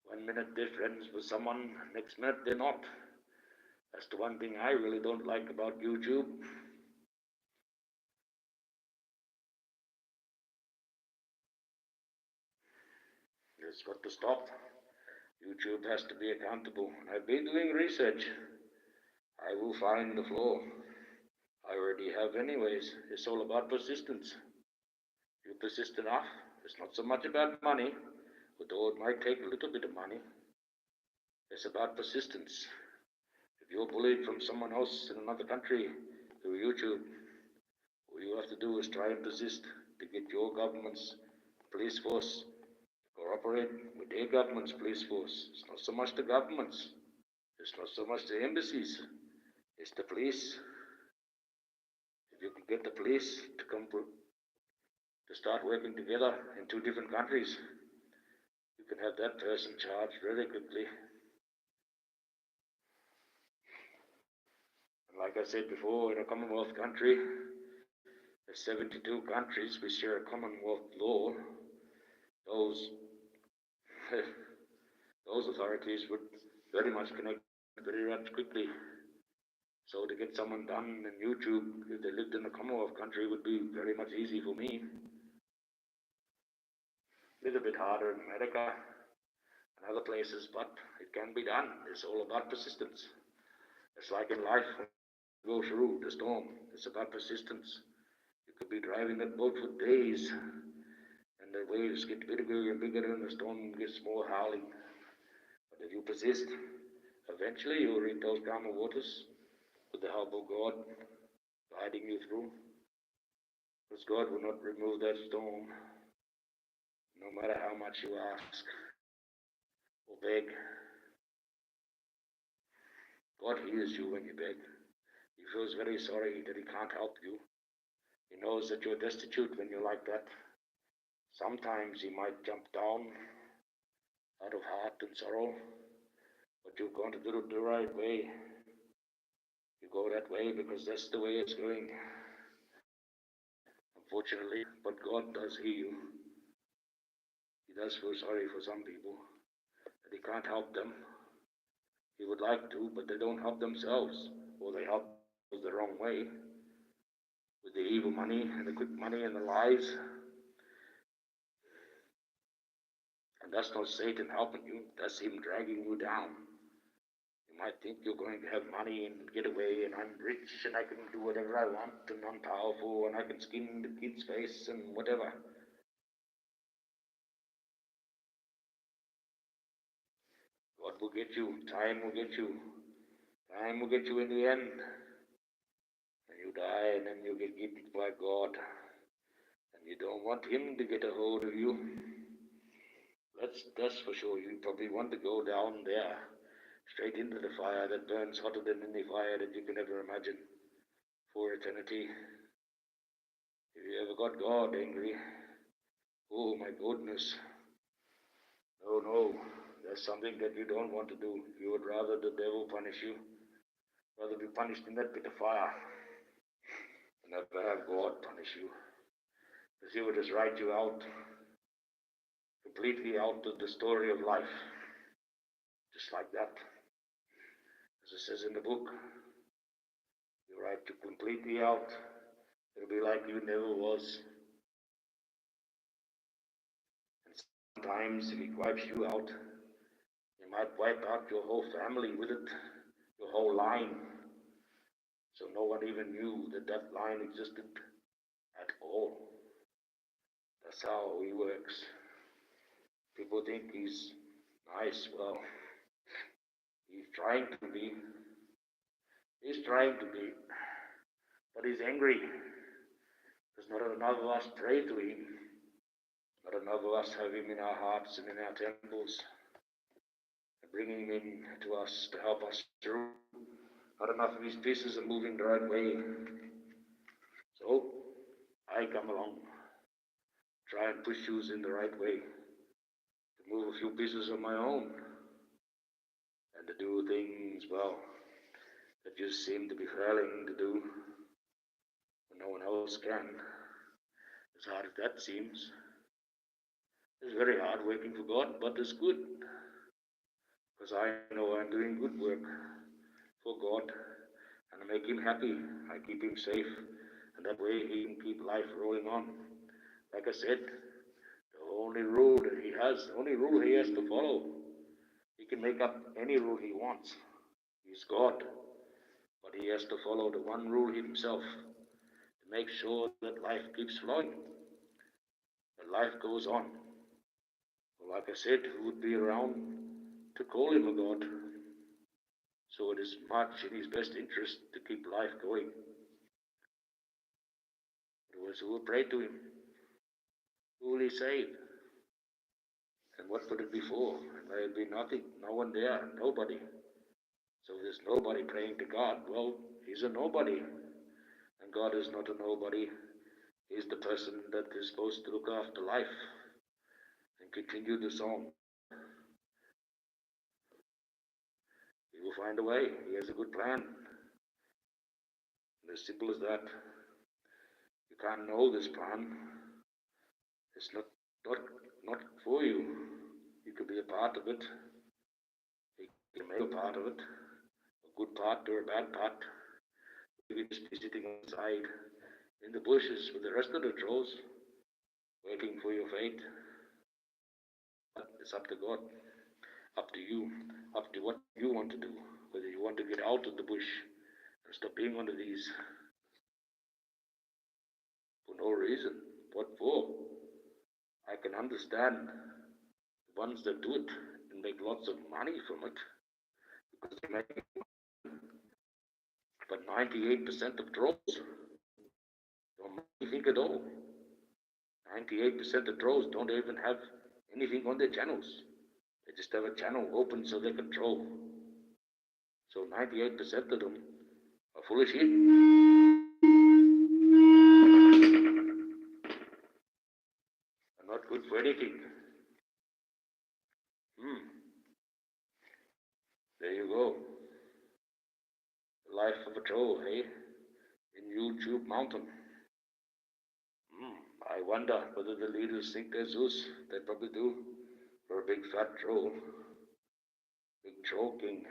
One minute they're friends with someone, next minute they're not. That's the one thing I really don't like about YouTube. It's got to stop. YouTube has to be accountable. I've been doing research. I will find the flaw. I already have anyways. It's all about persistence. You persist enough. It's not so much about money, although it might take a little bit of money. It's about persistence. If you're bullied from someone else in another country through YouTube, all you have to do is try and persist to get your government's police force to cooperate with their government's police force. It's not so much the governments. It's not so much the embassies. It's the police. If you can get the police to to start working together in two different countries, you can have that person charged very quickly. And like I said before, in a Commonwealth country, there's 72 countries we share a Commonwealth law. Those those authorities would very much connect very much quickly. So to get someone done in YouTube, if they lived in a Commonwealth country, would be very much easy for me. A little bit harder in America and other places, but it can be done. It's all about persistence. It's like in life, go through the storm. It's about persistence. You could be driving that boat for days, and the waves get bigger and bigger, and the storm gets more howling. But if you persist, eventually you'll reach those calmer waters with the help of God guiding you through. Because God will not remove that storm, no matter how much you ask or beg. God hears you when you beg. He feels very sorry that he can't help you. He knows that you're destitute when you're like that. Sometimes he might jump down out of heart and sorrow, but you're going to do it the right way. You go that way because that's the way it's going. Unfortunately, but God does hear you. He does feel sorry for some people, that he can't help them. He would like to, but they don't help themselves, or they help the wrong way, with the evil money and the quick money and the lies. And that's not Satan helping you, that's him dragging you down. You might think you're going to have money and get away, and I'm rich and I can do whatever I want, and I'm powerful and I can skin the kid's face and whatever. God will get you, time will get you. Time will get you in the end. And you die, and then you get eaten by God. And you don't want him to get a hold of you. That's for sure. You probably want to go down there, straight into the fire that burns hotter than any fire that you can ever imagine, for eternity. If you ever got God angry, oh my goodness. No, that's something that you don't want to do. You would rather the devil punish you, rather be punished in that pit of fire, than ever have God punish you. Because he would just write you out, completely out of the story of life, just like that. As it says in the book, you write you completely out. It'll be like you never was. And sometimes if he wipes you out, he might wipe out your whole family with it, your whole line. So no one even knew that that line existed at all. That's how he works. People think he's nice. Well, he's trying to be. He's trying to be. But he's angry. Because not enough of us pray to him. Not enough of us have him in our hearts and in our temples. bringing him to us to help us through. Not enough of his pieces are moving the right way. So I come along, try and push you in the right way, to move a few pieces of my own, and to do things, well, that you seem to be failing to do when no one else can. As hard as that seems, it's very hard working for God, but it's good, because I know I'm doing good work for God, and I make him happy. I keep him safe, and that way he can keep life rolling on. Like I said, the only rule that he has, the only rule he has to follow, he can make up any rule he wants. He's God, but he has to follow the one rule himself to make sure that life keeps flowing, that life goes on. Well, like I said, who would be around to call him a God? So it is much in his best interest to keep life going. Those who will pray to him, who will he save? And what would it be for? And there would be nothing, no one there, nobody. So there's nobody praying to God. Well, he's a nobody. And God is not a nobody. He's the person that is supposed to look after life and continue the song. He will find a way. He has a good plan. And as simple as that. You can't know this plan. It's not for you. You could be a part of it. You can make a part of it. A good part or a bad part. You could just be sitting on the side in the bushes with the rest of the trolls, waiting for your fate. But it's up to God, up to you, up to what you want to do. Whether you want to get out of the bush and stop being one of these for no reason. What for? I can understand the ones that do it and make lots of money from it because they make it. But 98% of trolls don't make anything at all. 98% of trolls don't even have anything on their channels. They just have a channel open so they can troll. So 98% of them are full of shit. And not good for anything. There you go. The life of a troll, eh? In YouTube Mountain. I wonder whether the leaders think they're Zeus. They probably do. For a big fat troll. Big troll king.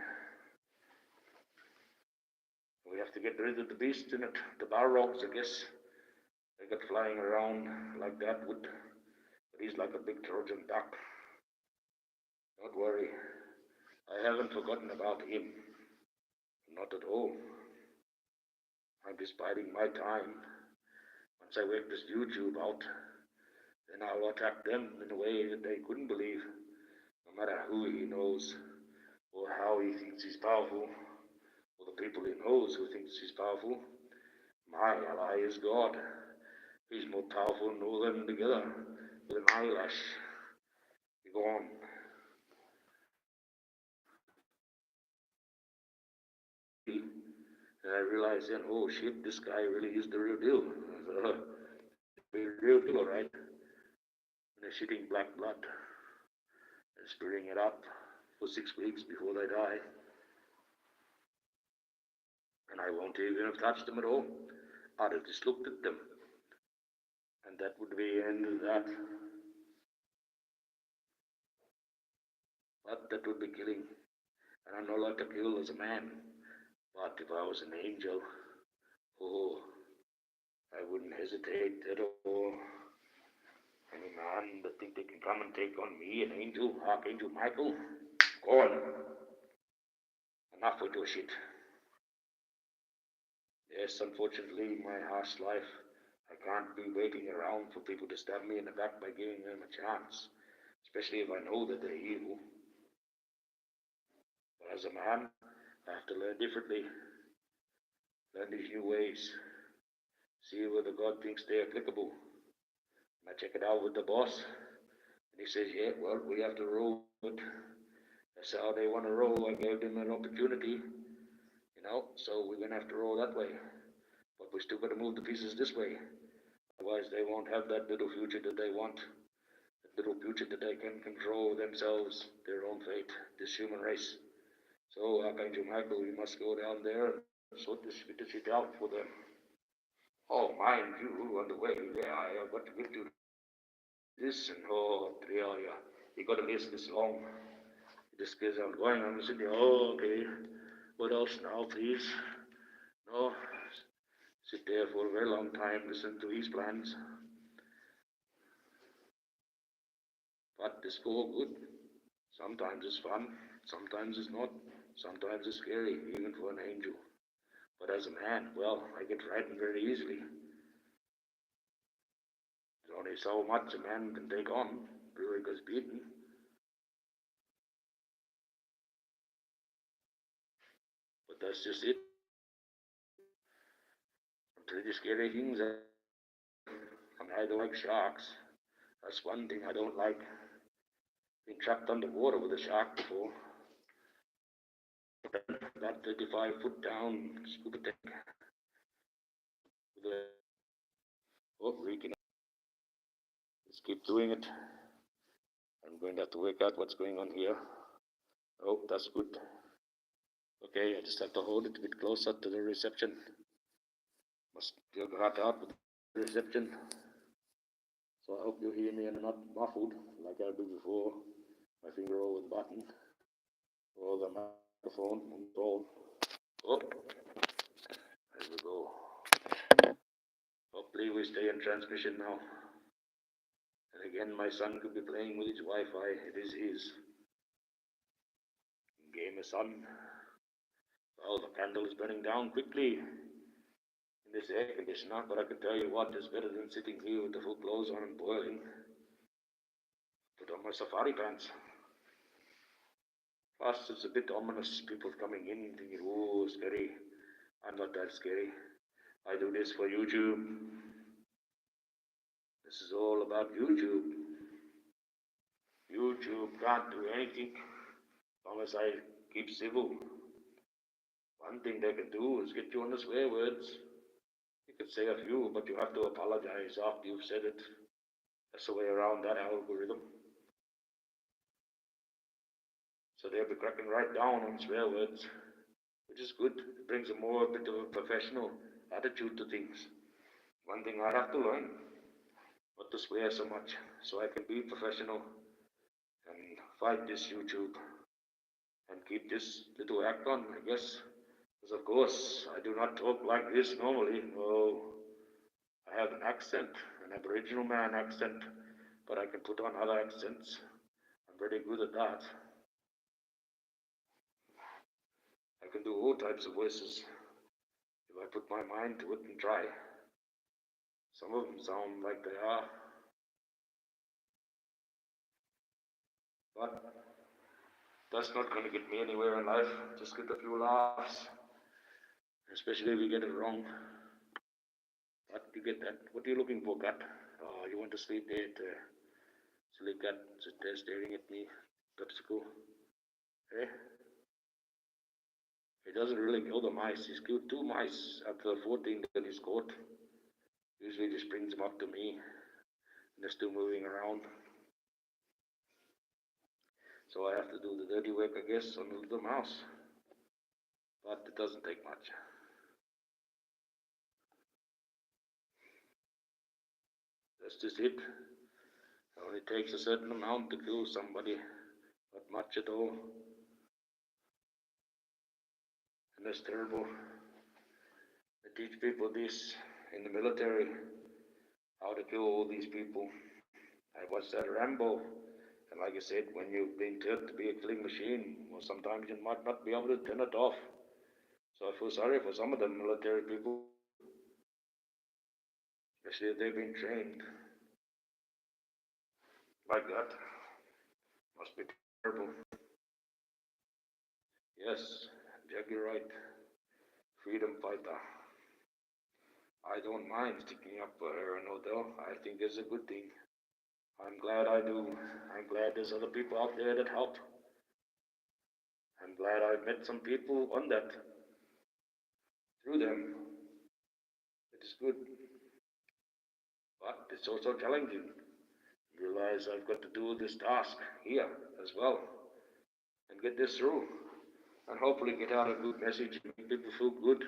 We have to get rid of the beast in it. The Balrogs, I guess. They got flying around like that would. But he's like a big Trojan duck. Don't worry. I haven't forgotten about him. Not at all. I'm just biding my time. Once I work this YouTube out, then I'll attack them in a way that they couldn't believe. No matter who he knows, or how he thinks he's powerful, or the people he knows who thinks he's powerful. My ally is God. He's more powerful than all of them together with an eyelash. You go on. And I realized then, oh shit, this guy really is the real deal. The real deal, right? And they're shitting black blood and spitting it up for 6 weeks before they die. And I won't even have touched them at all. I'd have just looked at them. And that would be the end of that. But that would be killing. And I know like to kill as a man. But if I was an angel, oh, I wouldn't hesitate at all. Any man that think they can come and take on me, an angel, Archangel Michael, go on. Enough with your shit. Yes, unfortunately, my harsh life, I can't be waiting around for people to stab me in the back by giving them a chance, especially if I know that they're evil. But as a man, I have to learn differently, learn these new ways, see whether God thinks they're applicable. And I check it out with the boss, and he says, yeah, well, we have to roll with it. That's how they want to roll. I gave them an opportunity, so we're going to have to roll that way. But we still got to move the pieces this way. Otherwise, they won't have that little future that they want. That little future that they can control themselves, their own fate, this human race. So, Archangel Michael, we must go down there and sort this shit out for them. Oh, mind you, on the way, yeah, I have got to get to this and oh, yeah, yeah. You got to list this long. Just goes on going. I'm sitting there, oh, okay. What else now, please? No, sit there for a very long time, listen to his plans. But it's all good. Sometimes it's fun, sometimes it's not. Sometimes it's scary, even for an angel. But as a man, well, I get frightened very easily. There's only so much a man can take on before he gets beaten. But that's just it. Pretty scary things. And I don't like sharks. That's one thing I don't like. Been trapped underwater with a shark before. About 35 foot down scuba tank with a reeking. Let's keep doing it. I'm going to have to work out what's going on here. Oh, that's good. Okay, I just have to hold it a bit closer to the reception. Must get out with the reception. So I hope you hear me and I'm not muffled like I did before. My finger over the button or the microphone control. Oh, there we go. Hopefully we stay in transmission now. And again, my son could be playing with his Wi-Fi. It is his game of sun. Well, the candle is burning down quickly in this air conditioner, but I can tell you what is better than sitting here with the full clothes on and boiling. Put on my safari pants. Plus, it's a bit ominous. People coming in thinking, oh, scary. I'm not that scary. I do this for YouTube. This is all about YouTube. YouTube can't do anything as long as I keep civil. One thing they can do is get you on the swear words. You can say a few, but you have to apologize after you've said it. That's the way around that algorithm. So they'll be cracking right down on swear words, which is good. It brings a bit of a professional attitude to things. One thing I have to learn, not to swear so much, so I can be professional and fight this YouTube and keep this little act on, I guess. Because of course, I do not talk like this normally. No, I have an accent, an Aboriginal man accent, but I can put on other accents. I'm very good at that. I can do all types of voices if I put my mind to it and try. Some of them sound like they are, but that's not going to get me anywhere in life. Just get a few laughs, especially if you get it wrong. But you get that. What are you looking for, cat? Oh, you want to sleep there? Silly cat, sit there staring at me. Popsicle. Eh? He doesn't really kill the mice. He's killed 2 mice after the 14 that he's caught. Usually just brings them up to me, and they're still moving around. So I have to do the dirty work, I guess, on the little mouse. But it doesn't take much. That's just it. It only takes a certain amount to kill somebody, not much at all. And that's terrible. They teach people this in the military, how to kill all these people. I watched that Rambo, and like I said, when you've been taught to be a killing machine, well, sometimes you might not be able to turn it off. So I feel sorry for some of the military people, especially if they've been trained like that. Must be terrible. Yes, Jack, you're right. Freedom fighter. I don't mind sticking up for her, no doubt. I think it's a good thing. I'm glad I do. I'm glad there's other people out there that help. I'm glad I've met some people on that through them. It is good. But it's also challenging. Realize I've got to do this task here as well and get this through and hopefully get out a good message and make people feel good.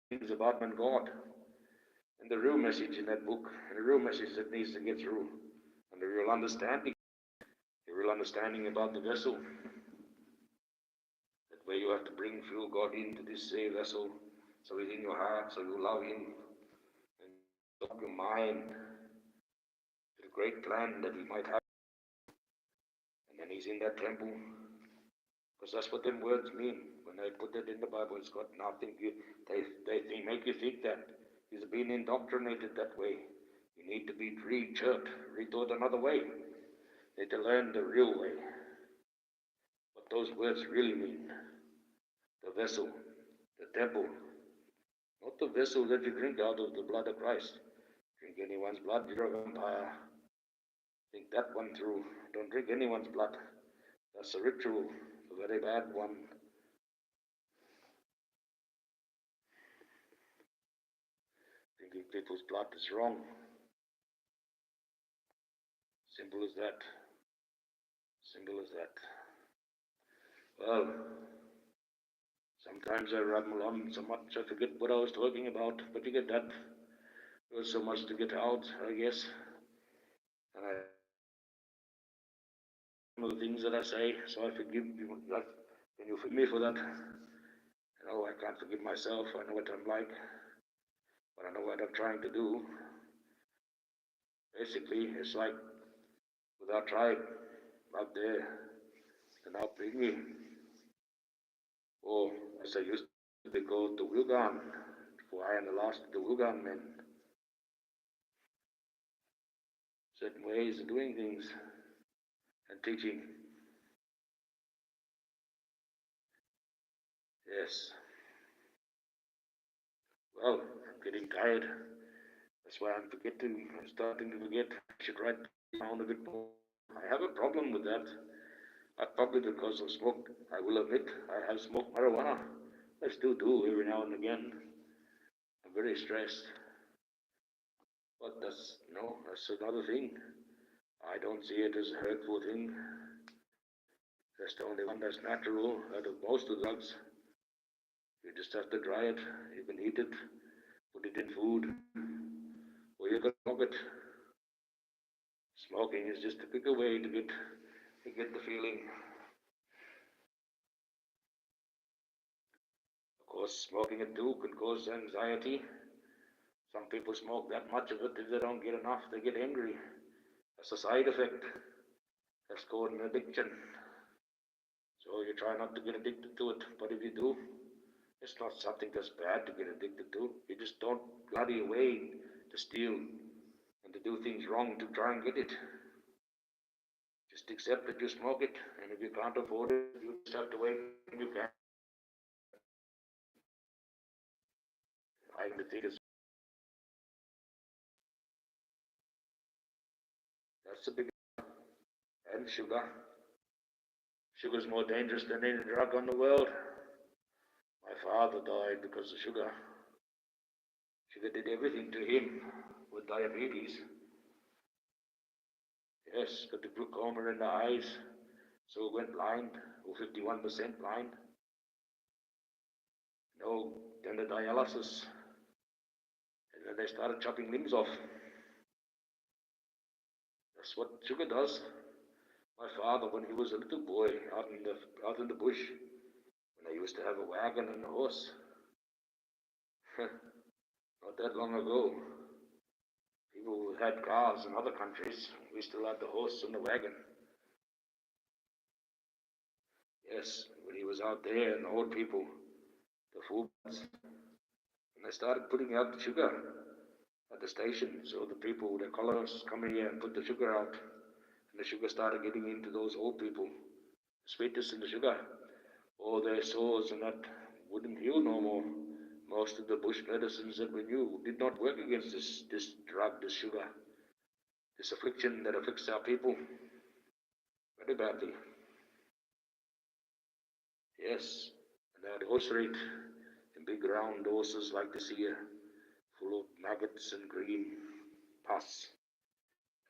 Things about man God and the real message in that book and the real message that needs to get through and the real understanding about the vessel. That way you have to bring feel God into this vessel so he's in your heart, so you love him and stop your mind to the great plan that he might have. And then he's in that temple. Because that's what them words mean. When they put it in the Bible, it's got nothing. They make you think that. He's been indoctrinated that way. You need to be retaught another way. You need to learn the real way. What those words really mean. The vessel, the temple. Not the vessel that you drink out of the blood of Christ. Drink anyone's blood, you're a vampire. Think that one through. Don't drink anyone's blood. That's a ritual, a very bad one. Drinking people's blood is wrong. Simple as that. Simple as that. Well, sometimes I ramble on so much I forget what I was talking about, but you get that. There was so much to get out, I guess. And some of the things that I say, so I forgive you. Can you forgive me for that? You know, I can't forgive myself. I know what I'm like, but I know what I'm trying to do. Basically, it's like with our tribe out there, and now bring me, or as I used to be called, the Wilgan, for I am the last of the Wilgan men. Certain ways of doing things and teaching. Yes. Well, I'm getting tired. That's why I'm starting to forget. I should write down a bit more. I have a problem with that. Probably because of smoke. I will admit I have smoked marijuana. I still do every now and again. I'm very stressed. But that's another thing. I don't see it as a hurtful thing. That's the only one that's natural out of most of the drugs. You just have to dry it. You can eat it, put it in food, or you can smoke it. Smoking is just a quicker way to get the feeling. Of course, smoking it too can cause anxiety. Some people smoke that much of it, if they don't get enough, they get angry. That's a side effect. That's called an addiction. So you try not to get addicted to it, but if you do, it's not something that's bad to get addicted to. You just don't bloody away to steal and to do things wrong to try and get it. Just accept that you smoke it, and if you can't afford it, you just have to wait when you can. I think that's a big and sugar. Sugar's more dangerous than any drug on the world. My father died because of sugar. Sugar did everything to him with diabetes. Yes, got the glaucoma in the eyes, so went blind, or 51% blind. No, then the dialysis, and then they started chopping limbs off. That's what sugar does. My father, when he was a little boy out in the bush, when I used to have a wagon and a horse, not that long ago, people who had cars in other countries, we still had the horse and the wagon. Yes, when he was out there, and the old people, the food, and they started putting out the sugar at the station. So the people, the colonists, come in here and put the sugar out, and the sugar started getting into those old people. The sweetness in the sugar, all their sores and that wouldn't heal no more. Most of the bush medicines that we knew did not work against this drug, this sugar, this affliction that afflicts our people very badly. Yes, and they had horse rate, and big round horses like this here, full of maggots and green pus.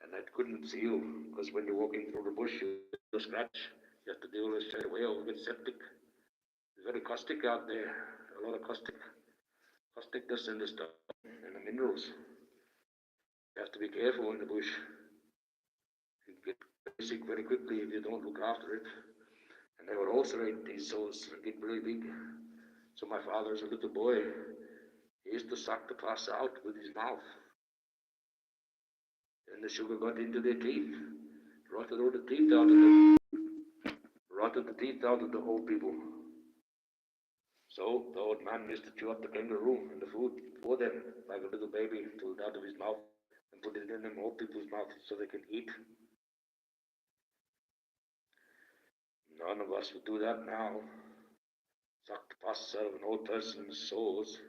And that couldn't see you, because when you're walking through the bush, you get a scratch. You have to deal with it straight away or get septic. It's very caustic out there, a lot of causticness in the stuff and the minerals. You have to be careful in the bush. You get sick very quickly if you don't look after it. And they would ulcerate these sores and get really big. So my father, as a little boy, he used to suck the pus out with his mouth. And the sugar got into their teeth, rotted all the teeth out of them, rotted the teeth out of the old people. So the old man used to chew up the kangaroo and the food for them, like a little baby, pull it out of his mouth and put it in them old people's mouth so they can eat. None of us would do that now. Suck the pus out of an old person's sores.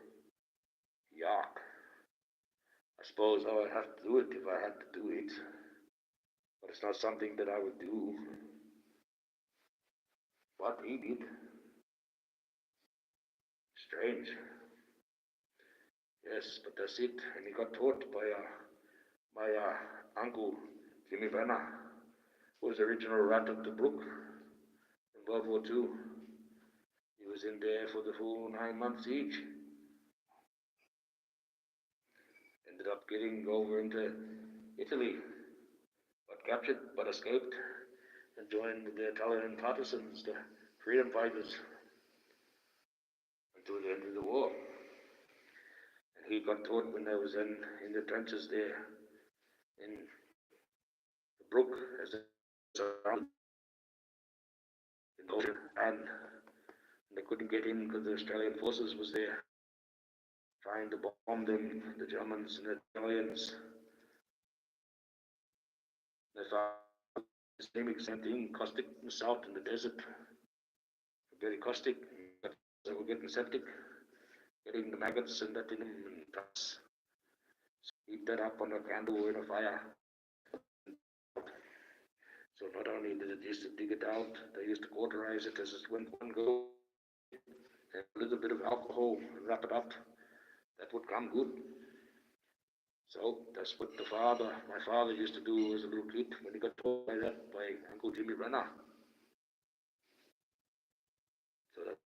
Yuck. I suppose I would have to do it if I had to do it, but it's not something that I would do. But he did. Strange. Yes, but that's it. And he got taught by my uncle, Jimmy Brenner, who was the original rat of the brook in World War II. He was in there for the full 9 months each. Ended up getting over into Italy, got captured but escaped and joined the Italian partisans, the freedom fighters, until the end of the war. And he got taught when I was in the trenches there in the brook as a surrounded in the ocean, and they couldn't get in because the Australian forces was there trying to bomb them, the Germans and the Italians. They found the same thing, causticness out in the desert, very caustic. They were getting septic, getting the maggots and that in them, and perhaps heat that up on a candle or in a fire. So not only did it used to dig it out, they used to cauterize it as it went one go, and a little bit of alcohol and wrap it up. That would come good. So that's what my father used to do as a little kid when he got taught by Uncle Jimmy Brenner. So that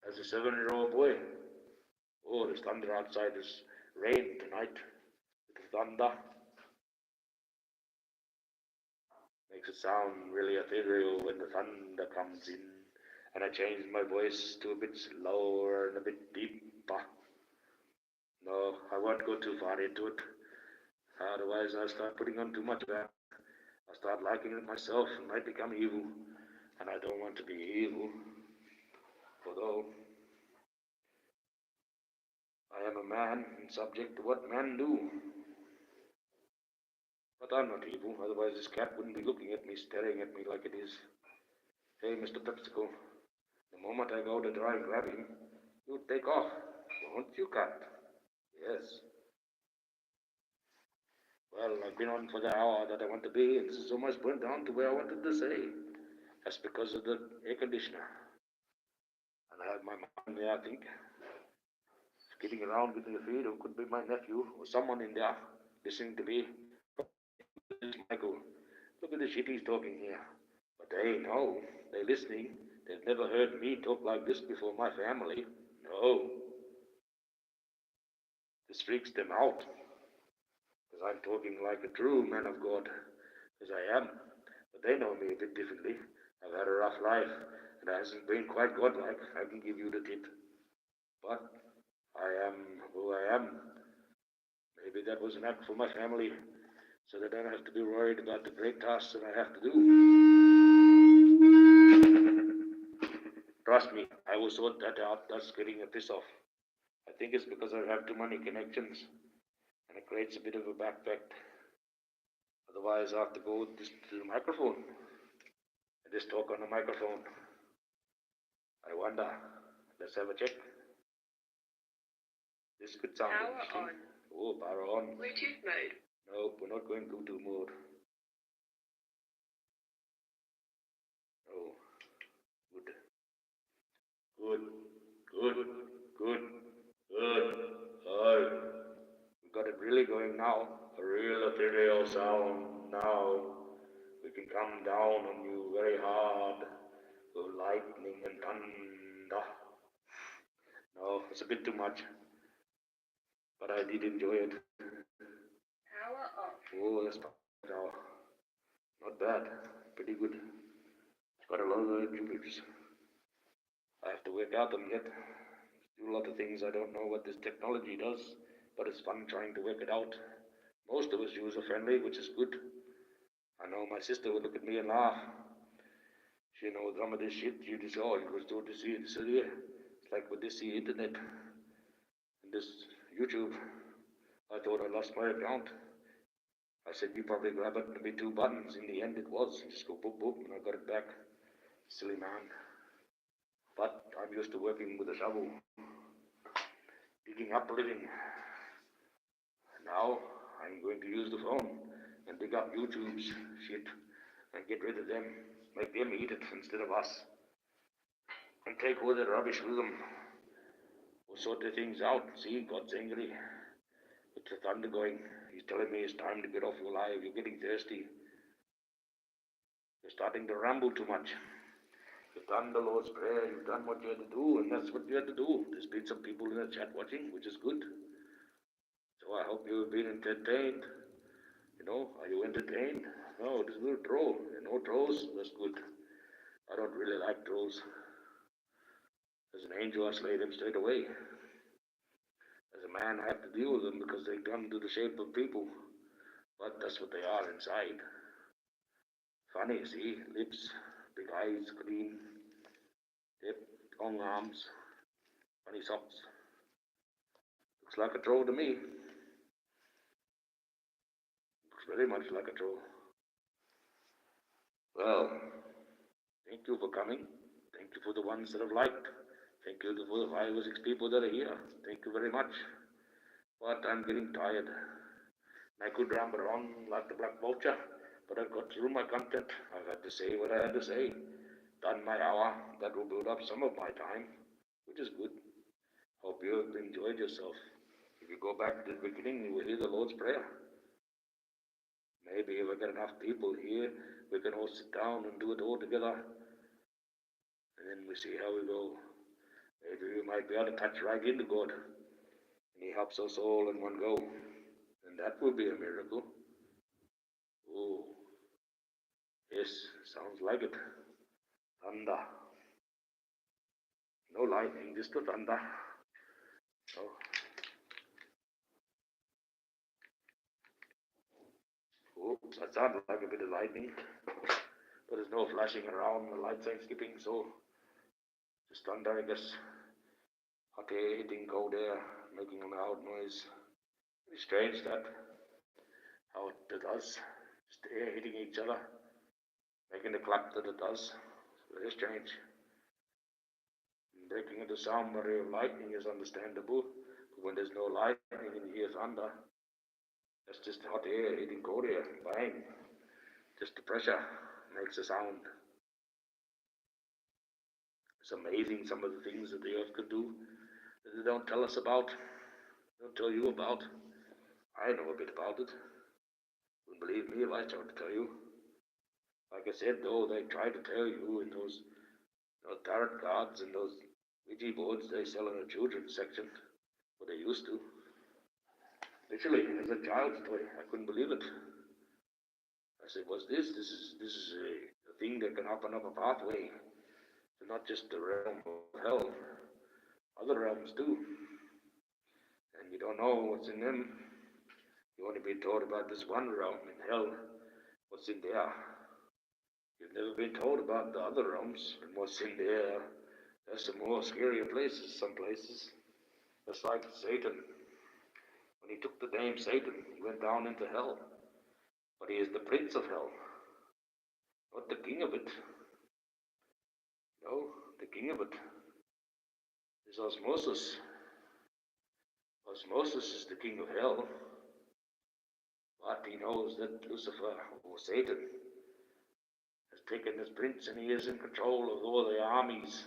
as a 7-year-old boy, oh, there's thunder outside, there's rain tonight. The thunder makes it sound really ethereal when the thunder comes in. And I changed my voice to a bit slower and a bit deeper. No, I won't go too far into it. Otherwise, I'll start putting on too much of that. I'll start liking it myself and might become evil. And I don't want to be evil. Although I am a man and subject to what men do. But I'm not evil, otherwise this cat wouldn't be looking at me, staring at me like it is. Hey, Mr. Pepsico, the moment I go to try and grab him, you take off, won't you, cat? Yes. Well, I've been on for the hour that I want to be, and this is almost burnt down to where I wanted to say. That's because of the air conditioner. And I have my mom there, I think, skidding around with the feed, who could be my nephew, or someone in there, listening to me. Michael, look at the shit he's talking here. But they know, they're listening. They've never heard me talk like this before my family. No. This freaks them out. Because I'm talking like a true man of God. As I am. But they know me a bit differently. I've had a rough life. And it hasn't been quite godlike. I can give you the tip. But I am who I am. Maybe that was an act for my family. So they don't have to be worried about the great tasks that I have to do. Trust me, I will sort that out. That's getting a piss off. I think it's because I have too many connections, and it creates a bit of a back effect. Otherwise, I have to go just to the microphone and just talk on the microphone. I wonder. Let's have a check. This could sound interesting. Power on. Oh, power on. Bluetooth mode. No, we're not going Bluetooth mode. Good, good, good, good. Hi. We got it really going now. A real ethereal sound now. We can come down on you very hard with lightning and thunder. No, it's a bit too much, but I did enjoy it. Power off. Oh, that's now. Not bad. Pretty good. It's got a lot of attributes. I have to work out them yet. Do a lot of things I don't know what this technology does, but it's fun trying to work it out. Most of us user friendly, which is good. I know my sister would look at me and laugh. She knows some of this shit you just, oh, it was good to see this here. It's like with this internet and this YouTube. I thought I lost my account. I said, you probably grab it and be two buttons. In the end, it was. Just go boop, boop, and I got it back. Silly man. But I'm used to working with a shovel, digging up a living. Now, I'm going to use the phone and dig up YouTube's shit and get rid of them. Make them eat it instead of us. And take all the rubbish with them. We'll sort the things out. See, God's angry. With the thunder going. He's telling me it's time to get off your life. You're getting thirsty. You're starting to ramble too much. You've done the Lord's Prayer. You've done what you had to do, and that's what you had to do. There's been some people in the chat watching, which is good. So I hope you've been entertained. You know, are you entertained? No, there's no troll. No trolls, that's good. I don't really like trolls. As an angel, I slay them straight away. As a man, I have to deal with them because they come to the shape of people. But that's what they are inside. Funny, see? Lips, big eyes, clean, dip, long arms, funny socks. Looks like a troll to me. Looks very much like a troll. Well, thank you for coming. Thank you for the ones that have liked. Thank you for the 5 or 6 people that are here. Thank you very much. But I'm getting tired. I could ramble on like the Black Vulture, but I've got through my content. I've had to say what I had to say. Done my hour. That will build up some of my time, which is good. Hope you have enjoyed yourself. If you go back to the beginning, you will hear the Lord's Prayer. Maybe if I get enough people here, we can all sit down and do it all together. And then we see how we go. Maybe we might be able to touch right into God. And He helps us all in one go. And that will be a miracle. Oh, yes, sounds like it. Thunder. No lightning, just the thunder. Oh. Oops, that sounded like a bit of lightning. But there's no flashing around, the lights ain't skipping, so just thunder, I guess. Hot air hitting cold air, making a loud noise. Very strange that, how it does. Just the air hitting each other, making the clap that it does. It's very strange. Breaking into sound barrier of lightning is understandable, but when there's no lightning and you hear thunder, that's just hot air hitting cold air, bang. Just the pressure makes a sound. It's amazing some of the things that the earth could do that they don't tell us about, don't tell you about. I know a bit about it. Wouldn't believe me if I tried to tell you. Like I said, though, they try to tell you in those tarot cards and those Ouija boards they sell in the children's section, what they used to. Literally, as a child's toy, I couldn't believe it. I said, what's this? This is a thing that can open up a pathway to not just the realm of hell, other realms too. And you don't know what's in them. You only been told about this one realm in hell, what's in there. You've never been told about the other realms and what's in there. There's some more scarier places, some places. Just like Satan. When he took the name Satan, he went down into hell. But he is the prince of hell, not the king of it. No, the king of it is Osmosis. Osmosis is the king of hell. But he knows that Lucifer, or Satan, has taken his prince and he is in control of all the armies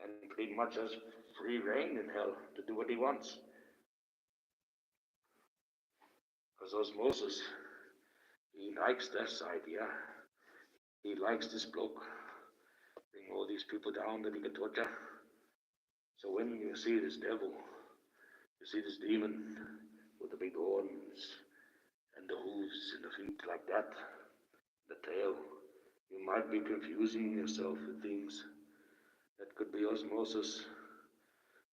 and pretty much has free reign in hell to do what he wants. Because osmosis, he likes this idea. He likes this bloke, bring all these people down that he can torture. So when you see this devil, you see this demon with the big horns and the hooves and the feet like that, the tail, you might be confusing yourself with things. That could be osmosis.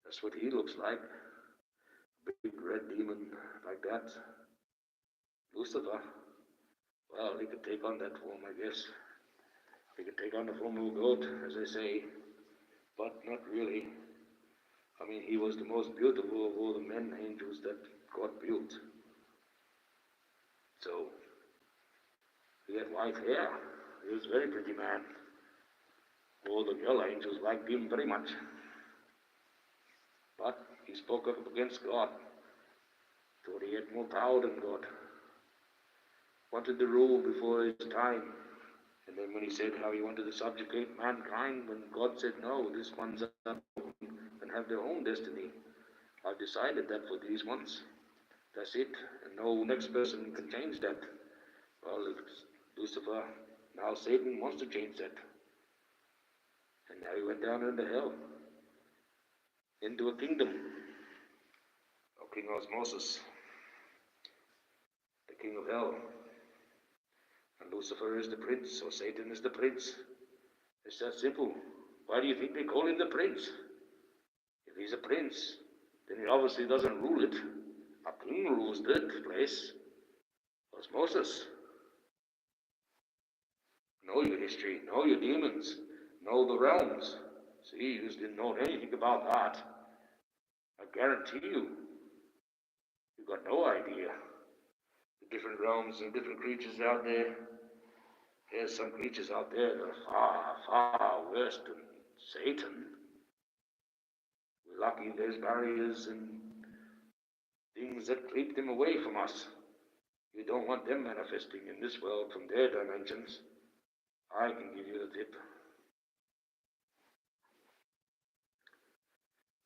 That's what he looks like. A big red demon like that. Lucifer. Well, he could take on that form, I guess. He could take on the form of a goat, as they say, but not really. I mean, he was the most beautiful of all the men angels that God built. So, he had white hair. He was a very pretty man. All the girl angels liked him very much. But he spoke up against God. Thought he had more power than God. Wanted to rule before his time. And then when he said how he wanted to subjugate mankind, when God said, no, these ones can have their own destiny. I've decided that for these ones. That's it. And no next person can change that. Well, it's Lucifer. Now Satan wants to change that. And now he went down into hell. Into a kingdom. Of King Osmosis. The king of hell. And Lucifer is the prince, or Satan is the prince. It's that simple. Why do you think they call him the prince? If he's a prince, then he obviously doesn't rule it. A king rules that place. Osmosis. Know your history, know your demons, know the realms. See, you just didn't know anything about that. I guarantee you, you've got no idea. The different realms and different creatures out there. There's some creatures out there that are far, far worse than Satan. We're lucky there's barriers and things that keep them away from us. You don't want them manifesting in this world from their dimensions. I can give you the tip.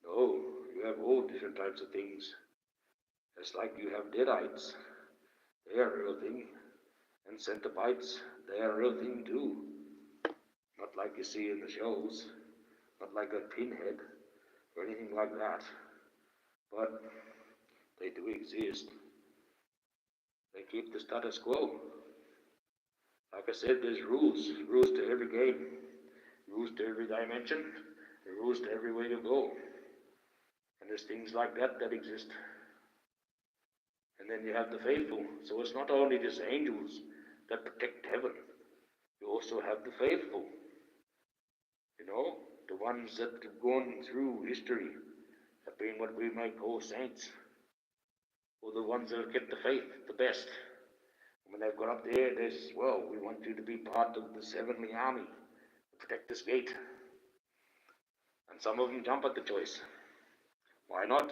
No, you have all different types of things. Just like you have deadites. They are a real thing. And centipites, they are a real thing too. Not like you see in the shows. Not like a pinhead or anything like that. But they do exist. They keep the status quo. Like I said, there's rules. Rules to every game. Rules to every dimension. Rules to every way you go. And there's things like that that exist. And then you have the faithful. So it's not only just angels that protect heaven. You also have the faithful. You know, the ones that have gone through history have been what we might call saints. Or the ones that have kept the faith the best. When they've gone up there, they say, well, we want you to be part of this heavenly army to protect this gate. And some of them jump at the choice. Why not?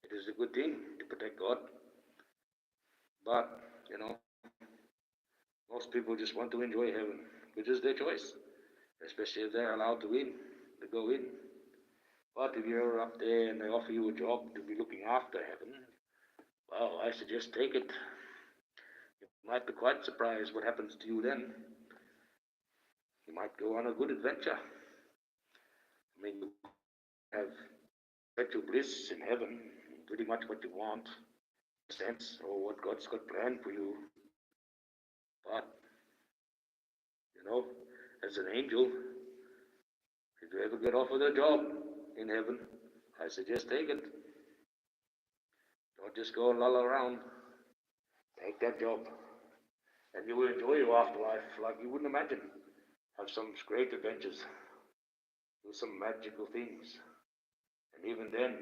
It is a good thing to protect God. But, you know, most people just want to enjoy heaven, which is their choice. Especially if they're allowed to go in. But if you're up there and they offer you a job to be looking after heaven, well, I suggest take it. You might be quite surprised what happens to you then. You might go on a good adventure. I mean, you have perpetual bliss in heaven, pretty much what you want, in a sense, or what God's got planned for you. But, you know, as an angel, if you ever get offered a job in heaven, I suggest take it. Don't just go and lull around. Take that job. And you will enjoy your afterlife like you wouldn't imagine. Have some great adventures. Do some magical things. And even then,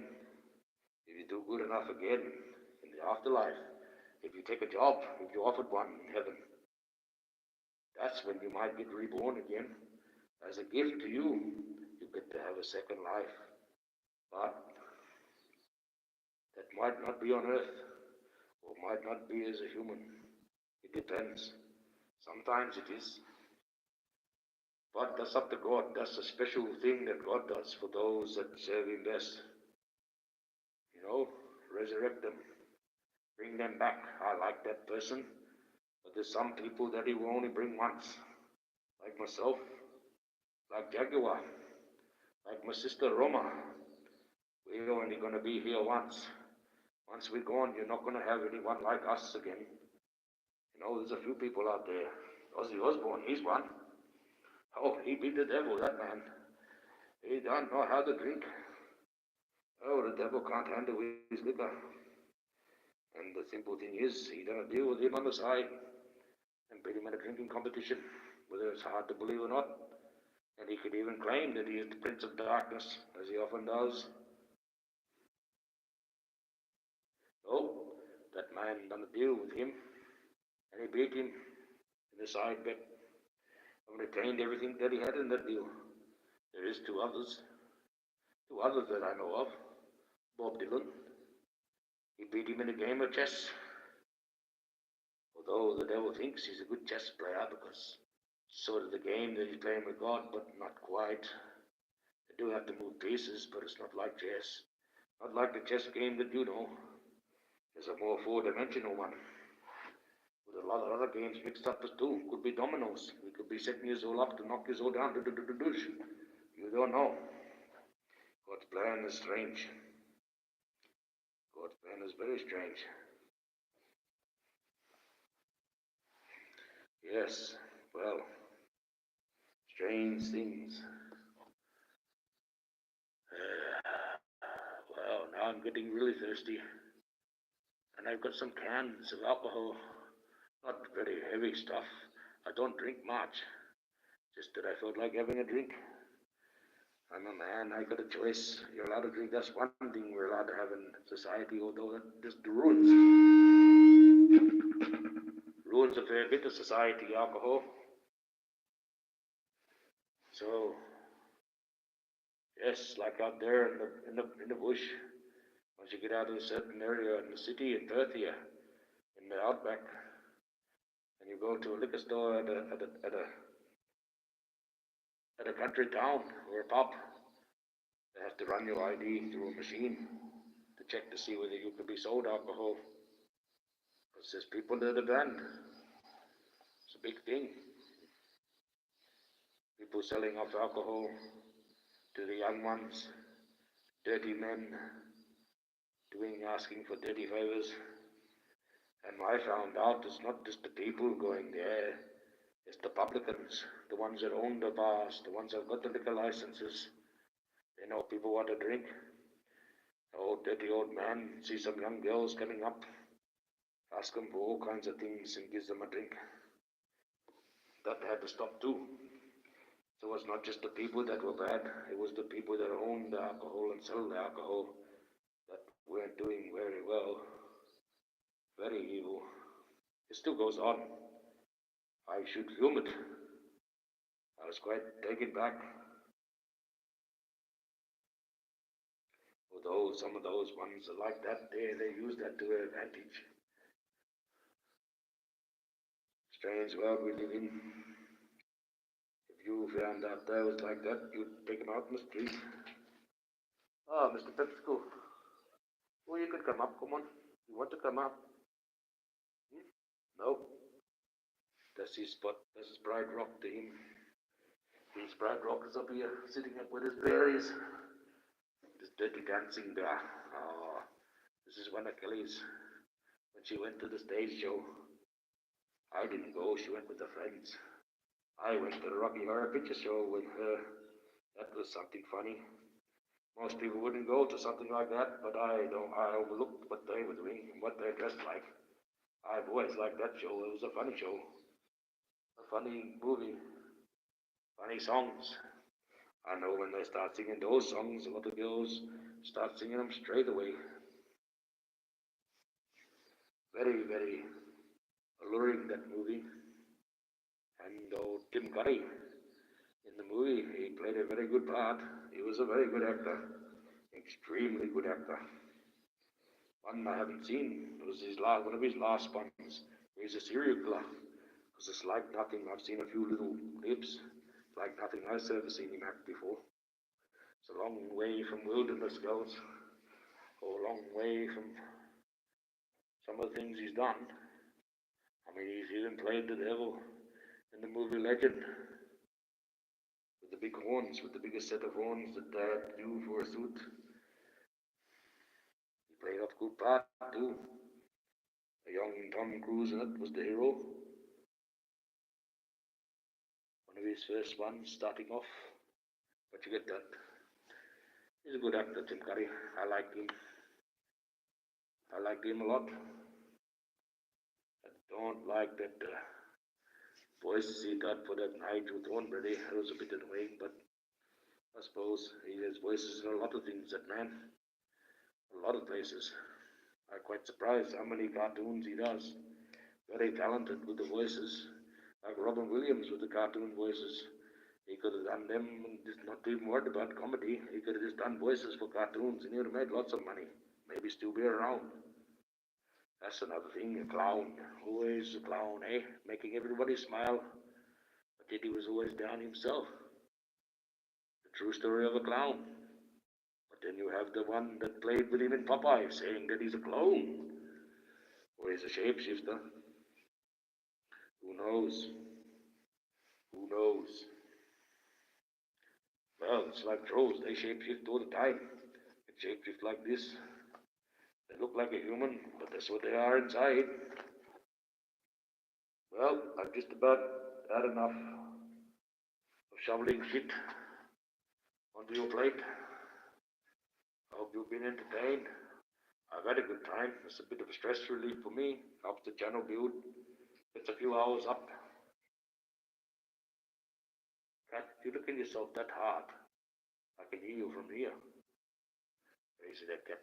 if you do good enough again in the afterlife, if you take a job, if you're offered one in heaven, that's when you might get reborn again. As a gift to you, you get to have a second life. But that might not be on earth, or might not be as a human. It depends. Sometimes it is. But that's up to God. That's a special thing that God does for those that serve Him best. You know, resurrect them, bring them back. I like that person, but there's some people that He will only bring once, like myself, like Jaguar, like my sister Roma. We're only going to be here once. Once we're gone, you're not going to have anyone like us again. You know, there's a few people out there. Ozzy Osbourne, he's one. Oh, he beat the devil, that man. He don't know how to drink. Oh, the devil can't handle his liquor. And the simple thing is, he done a deal with him on the side and beat him in a drinking competition, whether it's hard to believe or not. And he could even claim that he is the Prince of Darkness, as he often does. Oh, that man done a deal with him, and he beat him in the side bet and retained everything that he had in that deal. There is two others that I know of. Bob Dylan, he beat him in a game of chess. Although the devil thinks he's a good chess player because sort of the game that he's playing with God, but not quite. They do have to move pieces, but it's not like chess. Not like the chess game that you know. It's a more four-dimensional one. With a lot of other games mixed up as too. Could be dominoes. We could be setting you all up to knock you all down. You don't know. God's plan is strange. God's plan is very strange. Yes, well, strange things. Well, now I'm getting really thirsty. And I've got some cans of alcohol. Not very heavy stuff. I don't drink much. Just that I felt like having a drink. I'm a man, I got a choice. You're allowed to drink. That's one thing we're allowed to have in society, although that just ruins a fair bit of society, alcohol. So yes, like out there in the bush, once you get out of a certain area in the city in Perth here, in the outback, and you go to a liquor store at a country town or a pub, they have to run your ID through a machine to check to see whether you could be sold alcohol. Because there's people that are banned. It's a big thing. People selling off alcohol to the young ones, dirty men, asking for dirty favors. And I found out it's not just the people going there, it's the publicans, the ones that own the bars, the ones that got the liquor licenses. They know people want to drink. The old dirty old man sees some young girls coming up, asks them for all kinds of things and gives them a drink. That had to stop too. So it's not just the people that were bad, it was the people that owned the alcohol and sold the alcohol that weren't doing very well. Very evil. It still goes on. I should film it. I was quite taken back. Although some of those ones are like that, they use that to their advantage. Strange world we live in. If you found out there was like that, you'd take him out in the street. Ah, Mr. Pepsico. Oh, you could come up, come on. You want to come up? No. That's his spot. That's his Pride Rock to him. His Pride Rock is up here, sitting up with his berries. This dirty dancing bar. Oh, this is one of Kelly's. When she went to the stage show, I didn't go. She went with her friends. I went to the Rocky Horror Picture Show with her. That was something funny. Most people wouldn't go to something like that, but I overlooked what they were doing and what they dressed like. I've always liked that show. It was a funny show, a funny movie, funny songs. I know when they start singing those songs, a lot of girls start singing them straight away. Very, very alluring, that movie. And Tim Curry, in the movie, he played a very good part. He was a very good actor, extremely good actor. One I haven't seen was one of his last ones. He's a serial killer. Because it's like nothing. I've seen a few little clips. like nothing I've ever seen him act before. It's a long way from wilderness girls, or a long way from some of the things he's done. I mean, he's even played the devil in the movie Legend, with the big horns, with the biggest set of horns that Dad knew for a suit. He played off good part too. A young Tom Cruise in it was the hero. One of his first ones starting off. But you get that. He's a good actor, Tim Curry. I like him. I liked him a lot. I don't like that voice he got for that Nigel Thornberry. It was a bit annoying, but I suppose he has voices in a lot of things, that man. A lot of places. I'm quite surprised how many cartoons he does. Very talented with the voices. Like Robin Williams with the cartoon voices. He could have done them and just not even worried about comedy. He could have just done voices for cartoons and he would have made lots of money. Maybe still be around. That's another thing, a clown. Always a clown, eh? Making everybody smile. But yet he was always down himself. The true story of a clown. But then you have the one that played with him in Popeye saying that he's a clone. Or he's a shapeshifter. Who knows? Who knows? Well, it's like trolls. They shapeshift all the time. They shapeshift like this. They look like a human, but that's what they are inside. Well, I've just about had enough of shoveling shit onto your plate. I hope you've been entertained. I've had a good time. It's a bit of a stress relief for me. Helps the channel build. Gets a few hours up. Cat, if you look at yourself that hard, I can hear you from here. Crazy that cat.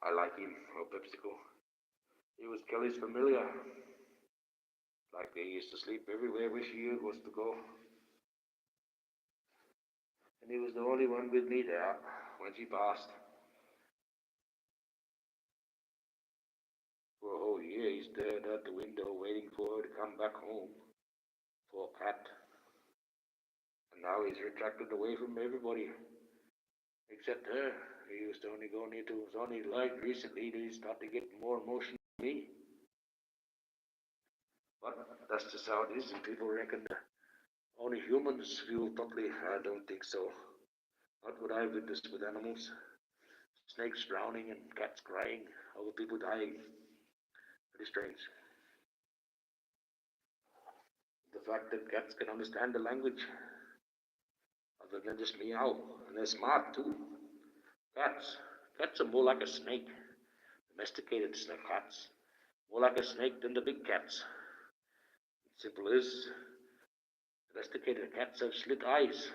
I like him, oh PepsiCo. He was Kelly's familiar. Like they used to sleep everywhere where she was to go. And he was the only one with me there when she passed. For a whole year he stared out the window waiting for her to come back home. Poor cat. And now he's retracted away from everybody. Except her. He used to only go near to, it was only like recently that he started getting more emotional than me. But that's just how it is, and people reckon that only humans feel properly. I don't think so. Not what I've witnessed with animals. Snakes drowning and cats crying, other people dying. Very strange. The fact that cats can understand the language, other than just meow, and they're smart too. Cats. Cats are more like a snake. Domesticated snake cats. More like a snake than the big cats. Simple as domesticated cats have slit eyes,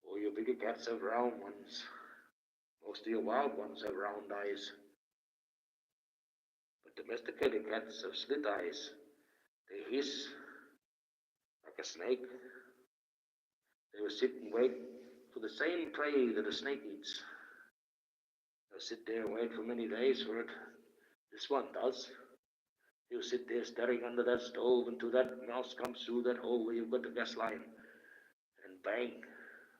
or your bigger cats have round ones. Most of your wild ones have round eyes. But domesticated cats have slit eyes. They hiss like a snake. They will sit and wait for the same prey that a snake eats. They'll sit there and wait for many days for it. This one does. He'll sit there staring under that stove until that mouse comes through that hole where you've got the gas line. And bang,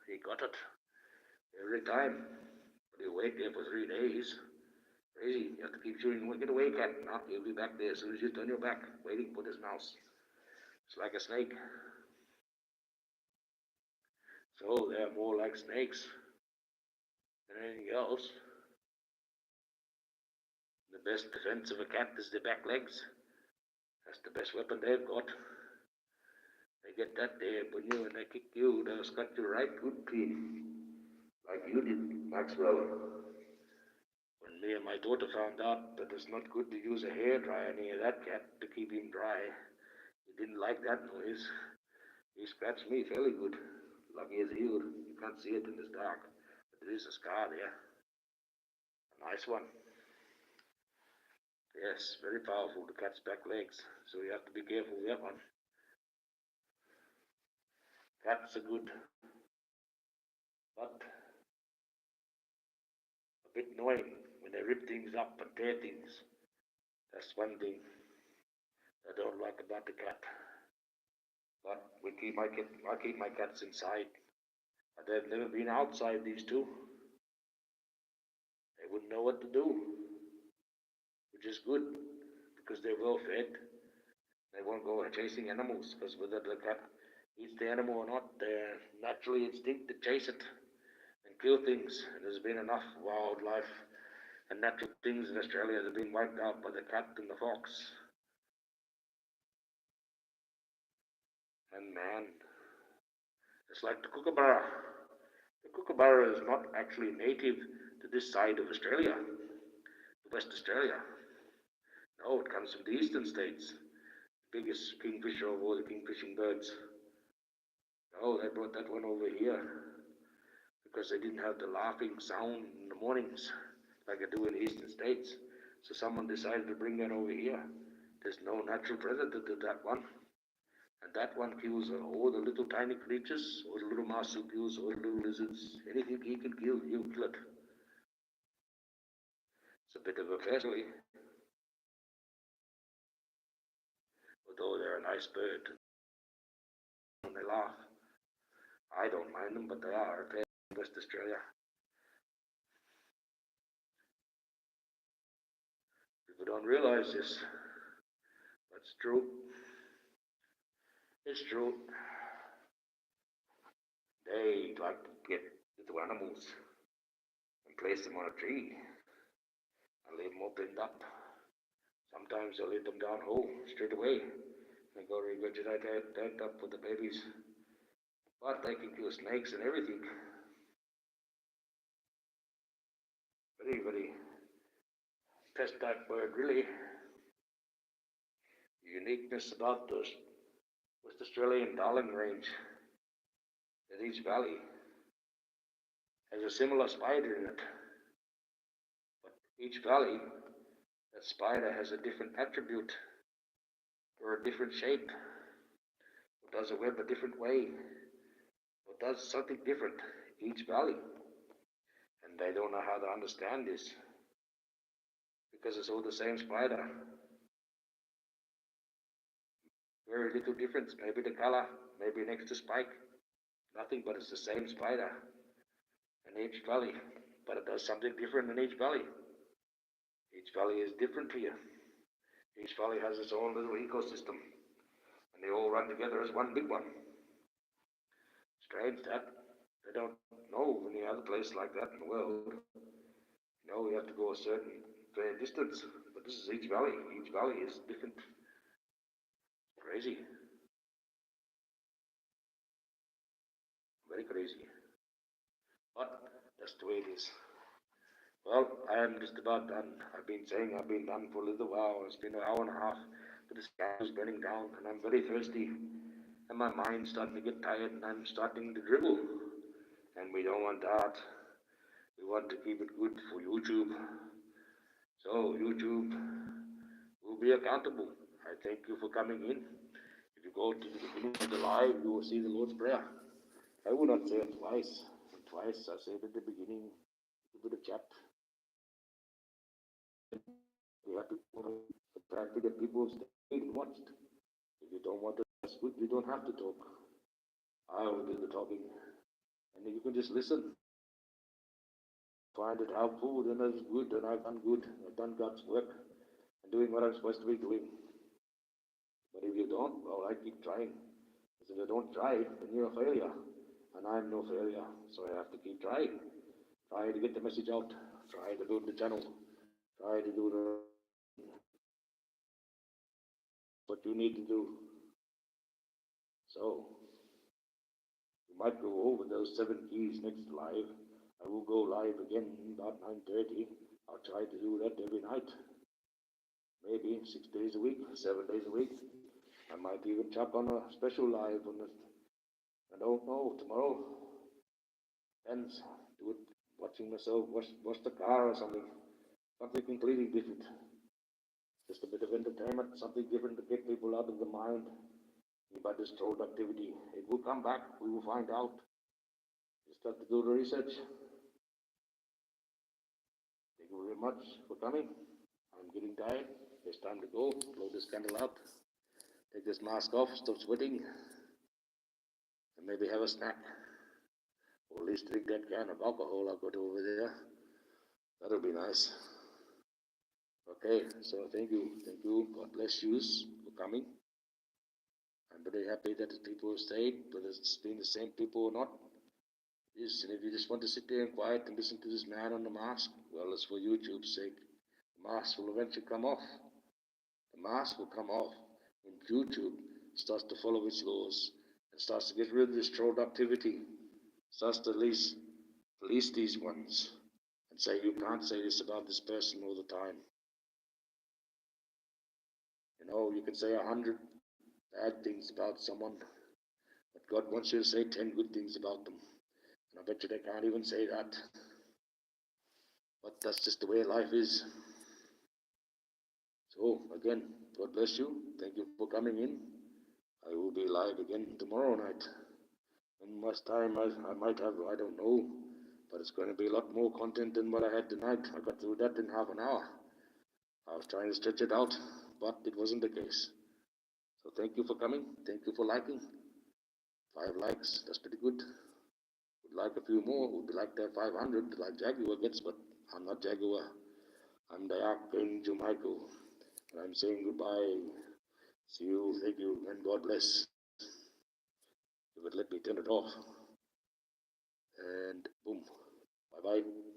he got it. Every time. But he'll wait there for 3 days. Crazy. You have to keep shooting. Get away, cat. Now he'll be back there as soon as you turn your back, waiting for this mouse. It's like a snake. So they're more like snakes than anything else. The best defense of a cat is the back legs. That's the best weapon they've got. They get that there upon you and they kick you, they'll cut you right good clean. Like you did, Maxwell. When me and my daughter found out that it's not good to use a hairdryer near that cat to keep him dry, he didn't like that noise. He scratched me fairly good. Lucky as healed. You can't see it in this dark. But there is a scar there. A nice one. Yes, very powerful, the cat's back legs. So you have to be careful with that one. Cats are good. But a bit annoying when they rip things up and tear things. That's one thing I don't like about the cat. But I keep my cats inside. But they've never been outside, these two. They wouldn't know what to do, which is good because they're well fed. They won't go chasing animals because whether the cat eats the animal or not, their naturally instinct to chase it and kill things. And there's been enough wildlife and natural things in Australia that have been wiped out by the cat and the fox. And man, it's like the kookaburra. The kookaburra is not actually native to this side of Australia, to West Australia. No, it comes from the eastern states. The biggest kingfisher of all the kingfishing birds. No, they brought that one over here because they didn't have the laughing sound in the mornings like they do in the eastern states. So someone decided to bring that over here. There's no natural predator to that one. And that one kills all the little tiny creatures, all the little marsupials, all the little lizards, anything he can kill, he'll kill it. It's a bit of a pest, really. Although they're a nice bird. When they laugh, I don't mind them, but they are a pest in West Australia. People don't realize this. That's true. It's true. They like to get little animals and place them on a tree and leave them all pinned up. Sometimes they'll let them down whole straight away and go regurgitate that up with the babies. But they can kill snakes and everything. Very, very pest type bird, really. The uniqueness about the West Australian darling range that each valley has a similar spider in it. But each valley, that spider has a different attribute or a different shape, or does a web a different way, or does something different each valley. And they don't know how to understand this because it's all the same spider. Very little difference, maybe the color, maybe an extra spike, nothing, but it's the same spider in each valley, but it does something different in each valley. Each valley is different here. Each valley has its own little ecosystem, and they all run together as one big one. Strange that they don't know of any other place like that in the world. You know, you have to go a certain fair distance, but this is each valley. Each valley is different. Crazy. Very crazy. But that's the way it is. Well, I am just about done. I've been saying I've been done for a little while. It's been an hour and a half, but the sky is burning down, and I'm very thirsty, and my mind's starting to get tired, and I'm starting to dribble. And we don't want that. We want to keep it good for YouTube. So, YouTube will be accountable. I thank you for coming in. If you go to the beginning of the live, you will see the Lord's Prayer. I will not say it twice. Twice I said at the beginning, a bit of chat. We have to try to get people stayed and watched. If you don't want to speak, you don't have to talk. I will do the talking. And you can just listen. Find it helpful, then it's good, then I've done good. I've done God's work and doing what I'm supposed to be doing. But if you don't, well, I keep trying. Because if I don't try, then you're a failure. And I'm no failure. So I have to keep trying. Try to get the message out. Try to build the channel. Try to do what you need to do. So, we might go over those 7 keys next live. I will go live again about 9:30. I'll try to do that every night. Maybe 6 days a week, 7 days a week. I might even chop on a special live on it. I don't know, tomorrow. Depends. Do it watching myself wash the car or something. Something completely different. Just a bit of entertainment, something different to get people out of the mind about this trolled activity. It will come back, we will find out. Just have to do the research. Thank you very much for coming. I'm getting tired. It's time to go. Blow this candle out. Take this mask off, stop sweating. and maybe have a snack, or at least drink that can of alcohol I've got over there. That'll be nice. Okay, so thank you. God bless you for coming. I'm very happy that the people have stayed, whether it's been the same people or not. Yes, and if you just want to sit there and quiet and listen to this man on the mask, well, it's for YouTube's sake. The mask will eventually come off. The mask will come off when YouTube starts to follow its laws and starts to get rid of this troll activity, starts to police these ones and say you can't say this about this person all the time. You can say 100 bad things about someone, but God wants you to say 10 good things about them. And I bet you they can't even say that. But that's just the way life is. So, again, God bless you. Thank you for coming in. I will be live again tomorrow night. And much time I might have, I don't know. But it's going to be a lot more content than what I had tonight. I got through that in half an hour. I was trying to stretch it out, but it wasn't the case. So thank you for coming. Thank you for liking. 5 likes, that's pretty good. Would like a few more. Would like to have 500 like Jaguar gets, but I'm not Jaguar. I'm the Archangel Michael. And I'm saying goodbye. See you, thank you, and God bless. You would let me turn it off. And boom. Bye bye.